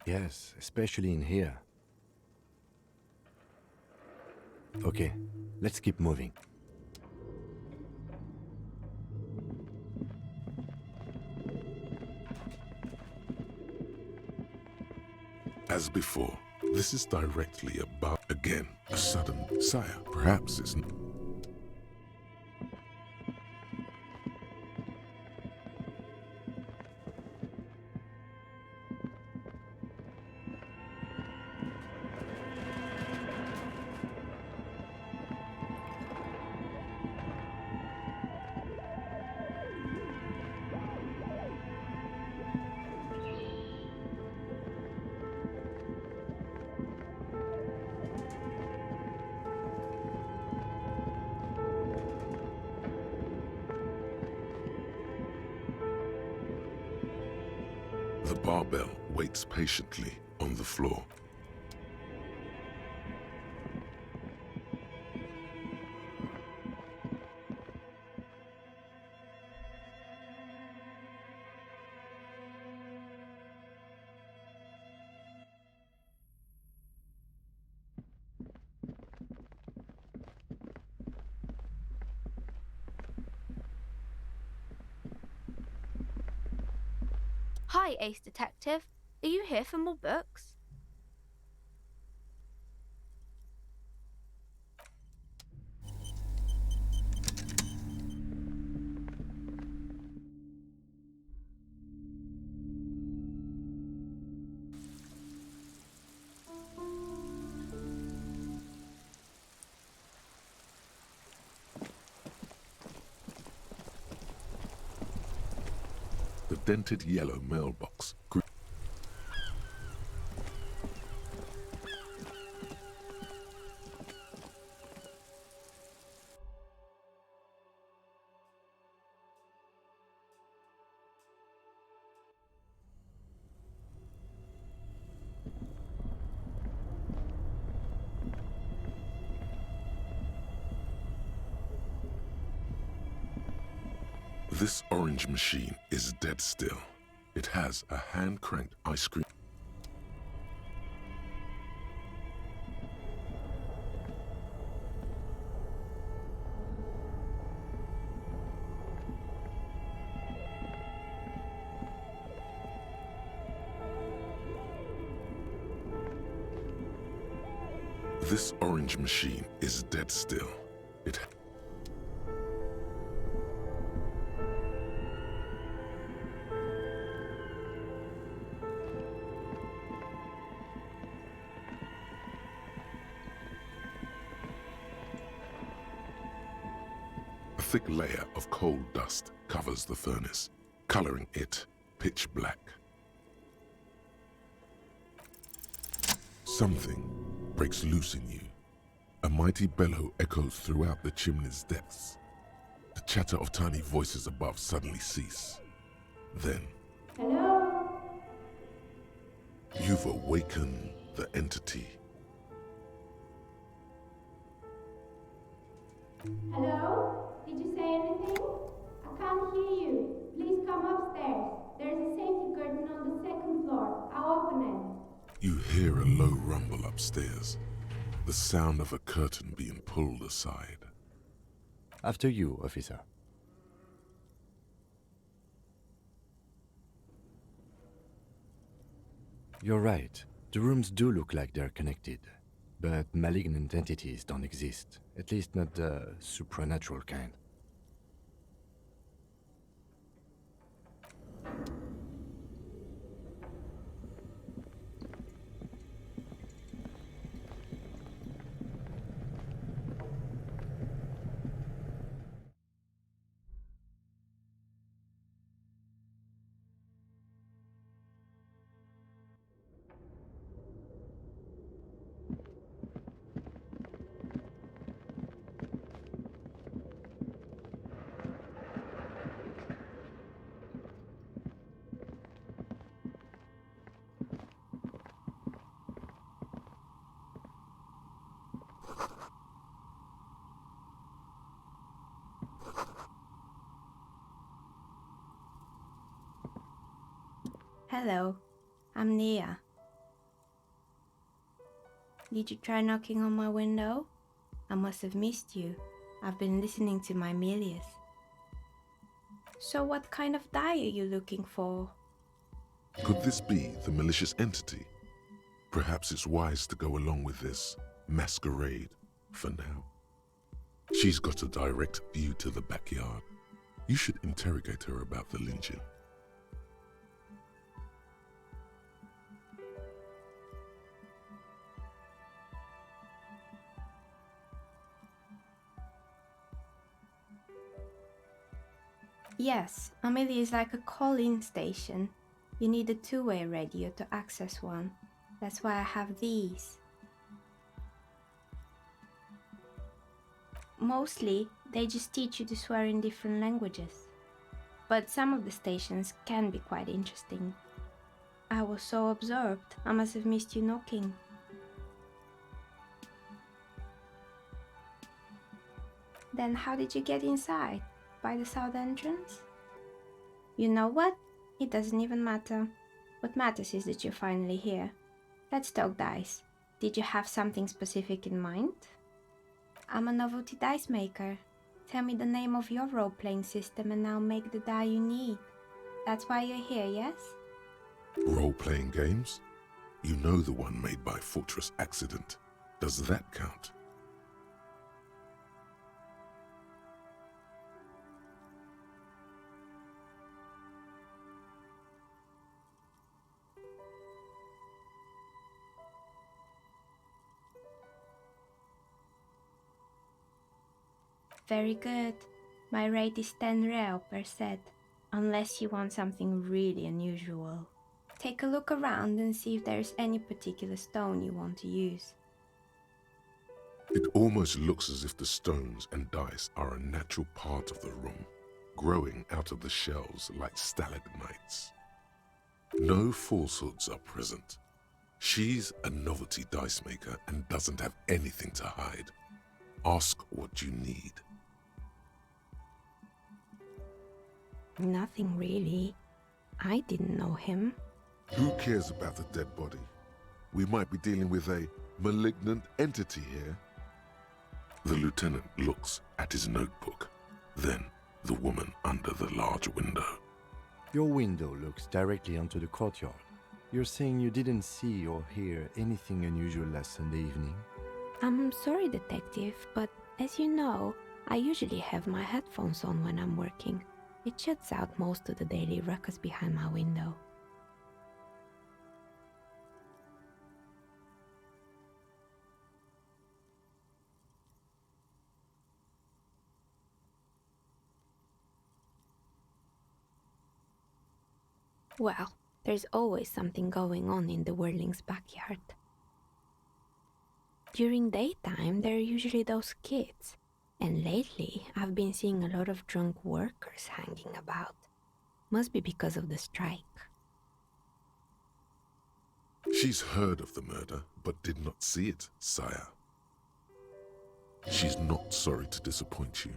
Yes, especially in here. Okay, let's keep moving. As before, this is directly above. Again, a sudden sire. Perhaps it's... The barbell waits patiently on the floor. Hi, Ace Detective. Are you here for more books? The dented yellow mailbox. This orange machine is dead still. It has a hand-cranked ice cream. This orange machine is dead still. It... A thick layer of coal dust covers the furnace, coloring it pitch black. Something breaks loose in you. A mighty bellow echoes throughout the chimney's depths. The chatter of tiny voices above suddenly cease. Then... Hello? You've awakened the entity. Hello? Did you say anything? I can't hear you. Please come upstairs. There's a safety curtain on the second floor. I'll open it. You hear a low rumble upstairs. The sound of a curtain being pulled aside. After you, officer. You're right. The rooms do look like they're connected, but malignant entities don't exist. At least not the supernatural kind. Hello, I'm Nia. Did you try knocking on my window? I must have missed you. I've been listening to my Melius. So what kind of die are you looking for? Could this be the malicious entity? Perhaps it's wise to go along with this masquerade for now. She's got a direct view to the backyard. You should interrogate her about the lynching. Yes, Amelia is like a call-in station. You need a two-way radio to access one. That's why I have these. Mostly, they just teach you to swear in different languages. But some of the stations can be quite interesting. I was so absorbed, I must have missed you knocking. Then how did you get inside? By the south entrance? You know what? It doesn't even matter. What matters is that you're finally here. Let's talk dice. Did you have something specific in mind? I'm a novelty dice maker. Tell me the name of your role-playing system and I'll make the die you need. That's why you're here, yes? Role-playing games? You know the one made by Fortress Accident. Does that count? Very good. My rate is 10 real per set, unless you want something really unusual. Take a look around and see if there's any particular stone you want to use. It almost looks as if the stones and dice are a natural part of the room, growing out of the shells like stalagmites. No falsehoods are present. She's a novelty dice maker and doesn't have anything to hide. Ask what you need. Nothing really. I didn't know him. Who cares about the dead body? We might be dealing with a malignant entity here. The lieutenant looks at his notebook, then the woman under the large window. Your window looks directly onto the courtyard. You're saying you didn't see or hear anything unusual last Sunday evening? I'm sorry, detective, but as you know, I usually have my headphones on when I'm working. It shuts out most of the daily ruckus behind my window. Well, there's always something going on in the Whirling's backyard. During daytime, there are usually those kids. And lately, I've been seeing a lot of drunk workers hanging about. Must be because of the strike. She's heard of the murder, but did not see it, sire. She's not sorry to disappoint you.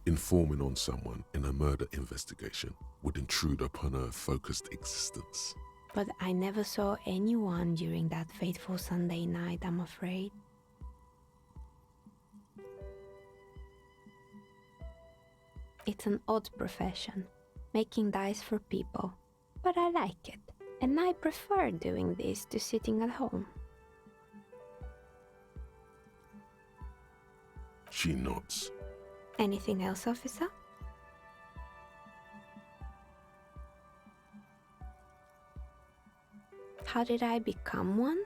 Informing on someone in a murder investigation would intrude upon her focused existence. But I never saw anyone during that fateful Sunday night, I'm afraid. It's an odd profession, making dice for people, but I like it. And I prefer doing this to sitting at home. She nods. Anything else, officer? How did I become one?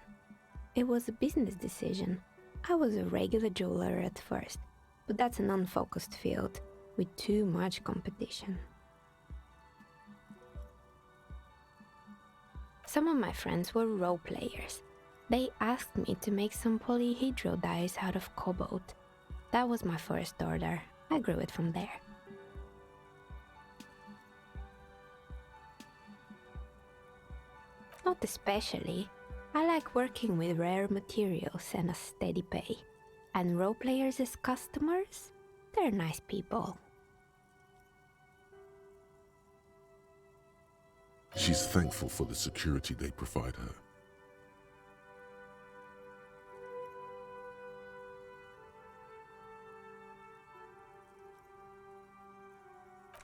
It was a business decision. I was a regular jeweler at first, but that's an unfocused field with too much competition. Some of my friends were role players. They asked me to make some polyhedral dyes out of cobalt. That was my first order. I grew it from there. Not especially. I like working with rare materials and a steady pay. And role players as customers? They're nice people. She's thankful for the security they provide her.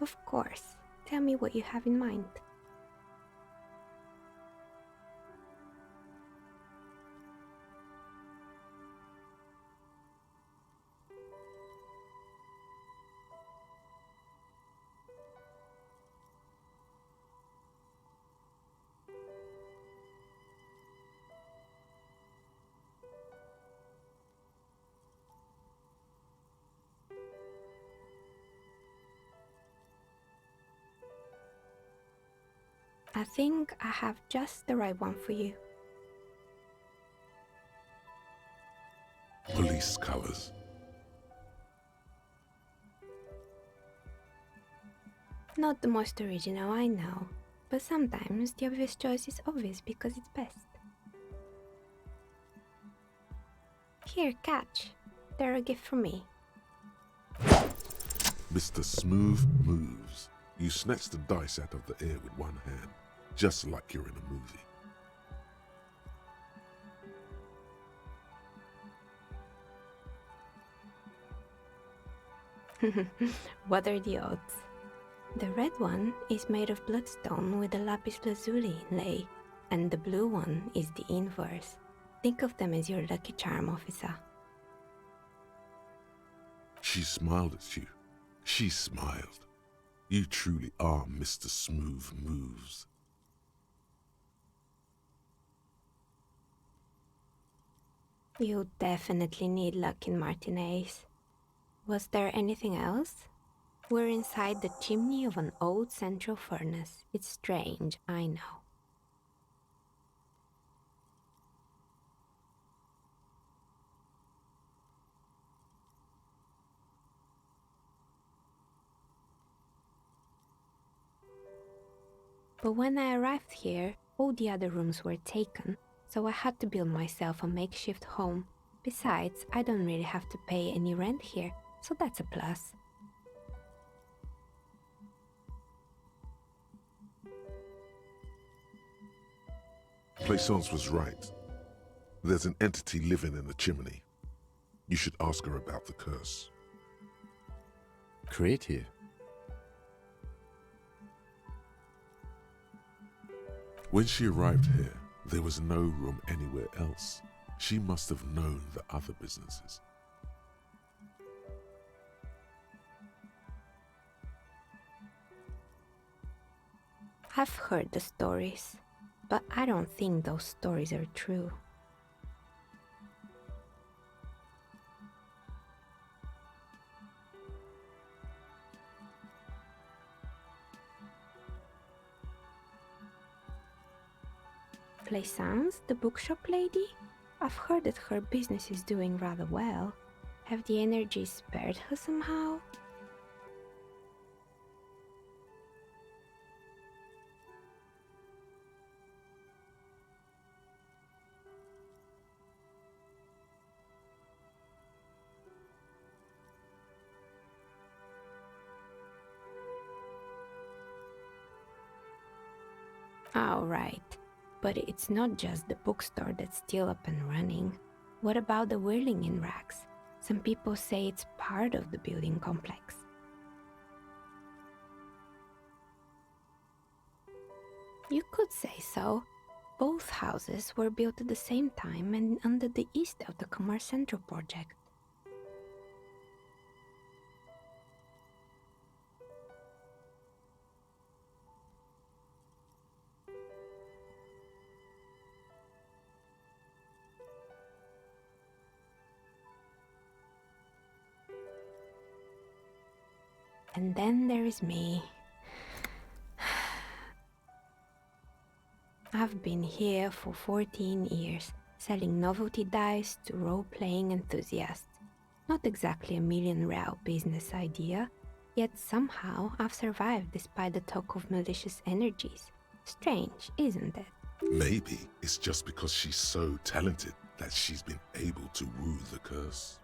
Of course. Tell me what you have in mind. I think I have just the right one for you. Police colors. Not the most original, I know, but sometimes the obvious choice is obvious because it's best. Here, catch. They're a gift from me. Mr. Smooth moves. You snatch the dice out of the air with one hand, just like you're in a movie. What are the odds? The red one is made of bloodstone with a lapis lazuli inlay, and the blue one is the inverse. Think of them as your lucky charm, officer. She smiled at you. She smiled. You truly are Mr. Smooth Moves. You definitely need luck in Martinez. Was there anything else? We're inside the chimney of an old central furnace. It's strange, I know. But when I arrived here, all the other rooms were taken, so I had to build myself a makeshift home. Besides, I don't really have to pay any rent here, so that's a plus. Plaisance was right. There's an entity living in the chimney. You should ask her about the curse. Creative. When she arrived here, there was no room anywhere else. She must have known the other businesses. I've heard the stories, but I don't think those stories are true. Plaisance, the bookshop lady? I've heard that her business is doing rather well. Have the energies spared her somehow? All right. But it's not just the bookstore that's still up and running. What about the whirling in racks? Some people say it's part of the building complex. You could say so. Both houses were built at the same time and under the east of the Commerce Central project. And then there is me. I've been here for 14 years, selling novelty dice to role-playing enthusiasts. Not exactly a million-real business idea, yet somehow I've survived despite the talk of malicious energies. Strange, isn't it? Maybe it's just because she's so talented that she's been able to woo the curse.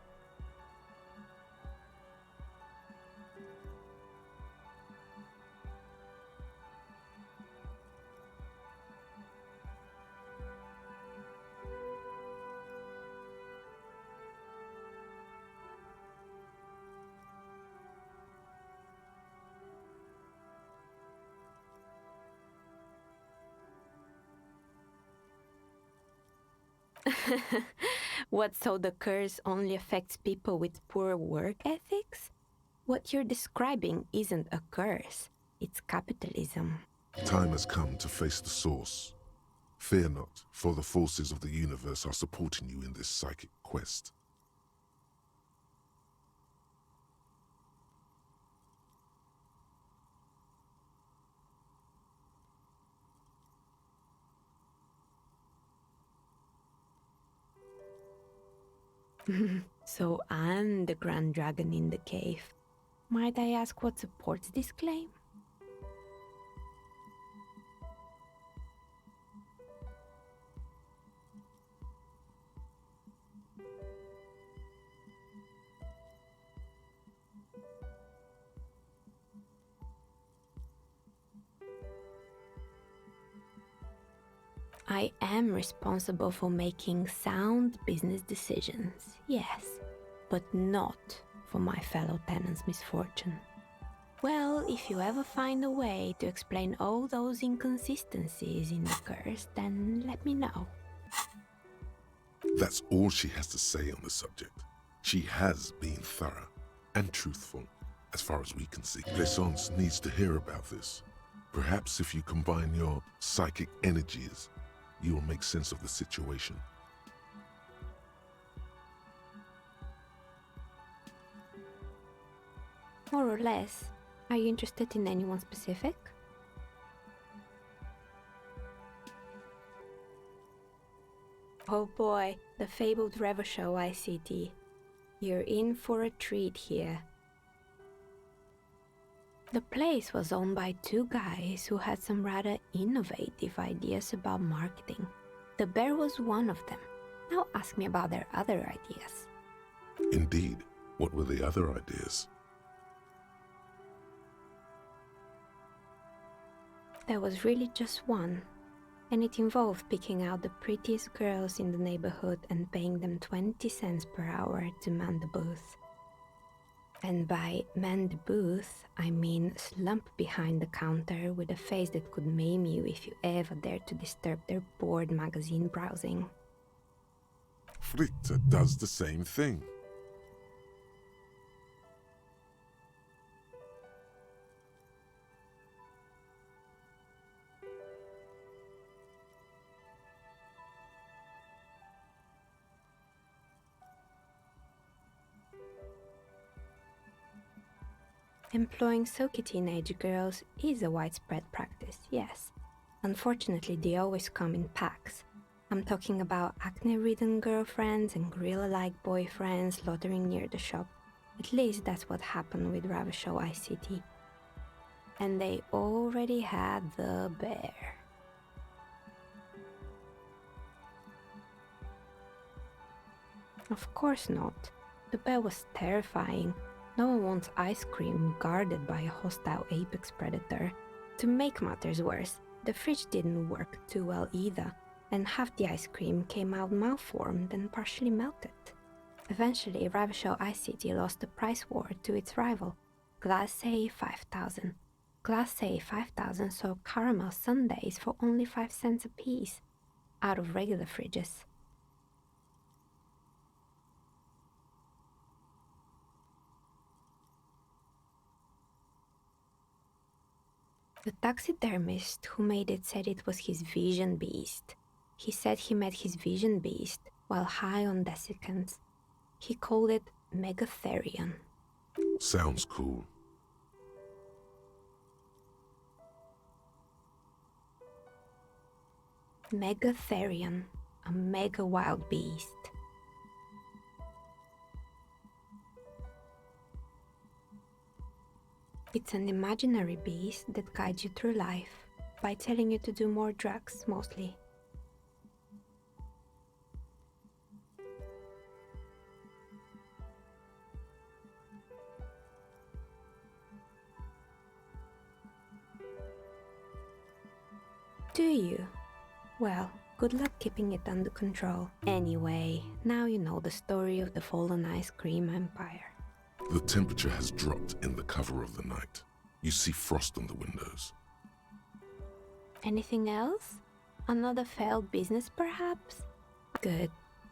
What, so the curse only affects people with poor work ethics? What you're describing isn't a curse, it's capitalism. Time has come to face the source. Fear not, for the forces of the universe are supporting you in this psychic quest. So I'm the Grand Dragon in the cave. Might I ask what supports this claim? I am responsible for making sound business decisions, yes, but not for my fellow tenants' misfortune. Well, if you ever find a way to explain all those inconsistencies in the curse, then let me know. That's all she has to say on the subject. She has been thorough and truthful, as far as we can see. Plaisance needs to hear about this. Perhaps if you combine your psychic energies, you will make sense of the situation. More or less. Are you interested in anyone specific? Oh boy, the fabled Revachol ICT. You're in for a treat here. The place was owned by two guys who had some rather innovative ideas about marketing. The bear was one of them. Now ask me about their other ideas. Indeed. What were the other ideas? There was really just one, and it involved picking out the prettiest girls in the neighborhood and paying them 20 cents per hour to man the booth. And by man the booth, I mean slump behind the counter with a face that could maim you if you ever dared to disturb their bored magazine browsing. Fritta does the same thing. Employing silky teenage girls is a widespread practice, yes. Unfortunately, they always come in packs. I'm talking about acne-ridden girlfriends and gorilla-like boyfriends loitering near the shop. At least that's what happened with Revachol ICT. And they already had the bear. Of course not. The bear was terrifying. No one wants ice cream guarded by a hostile apex predator. To make matters worse, the fridge didn't work too well either, and half the ice cream came out malformed and partially melted. Eventually, Revachol ICT lost the price war to its rival, Glace 5000. Class A 5,000 soaked caramel sundaes for only 5 cents a piece, out of regular fridges. The taxidermist who made it said it was his vision beast. He said he met his vision beast while high on desiccants. He called it Megatherion. Sounds cool. Megatherion, a mega wild beast. It's an imaginary beast that guides you through life by telling you to do more drugs, mostly. Do you? Well, good luck keeping it under control. Anyway, now you know the story of the fallen ice cream empire. The temperature has dropped in the cover of the night. You see frost on the windows. Anything else? Another failed business, perhaps? Good.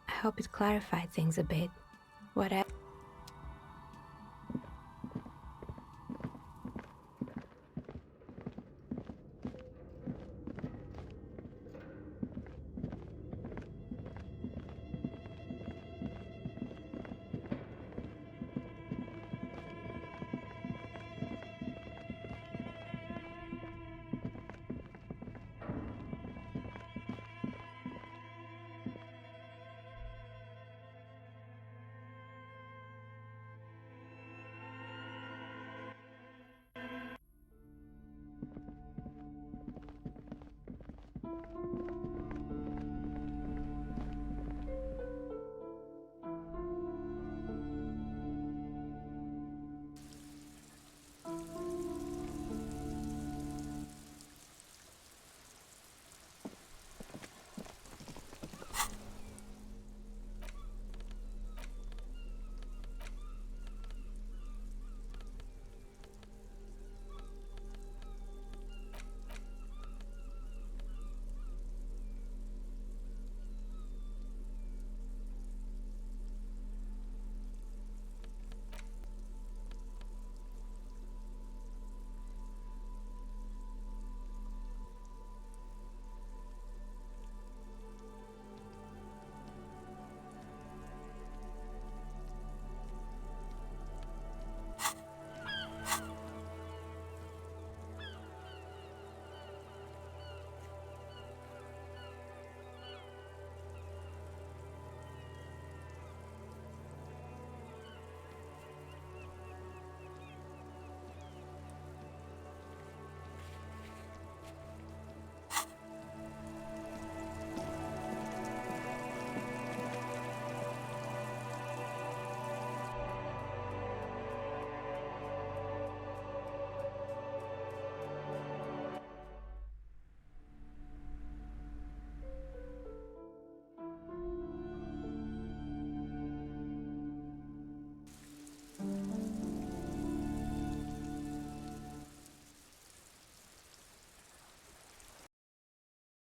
I hope it clarified things a bit. Whatever.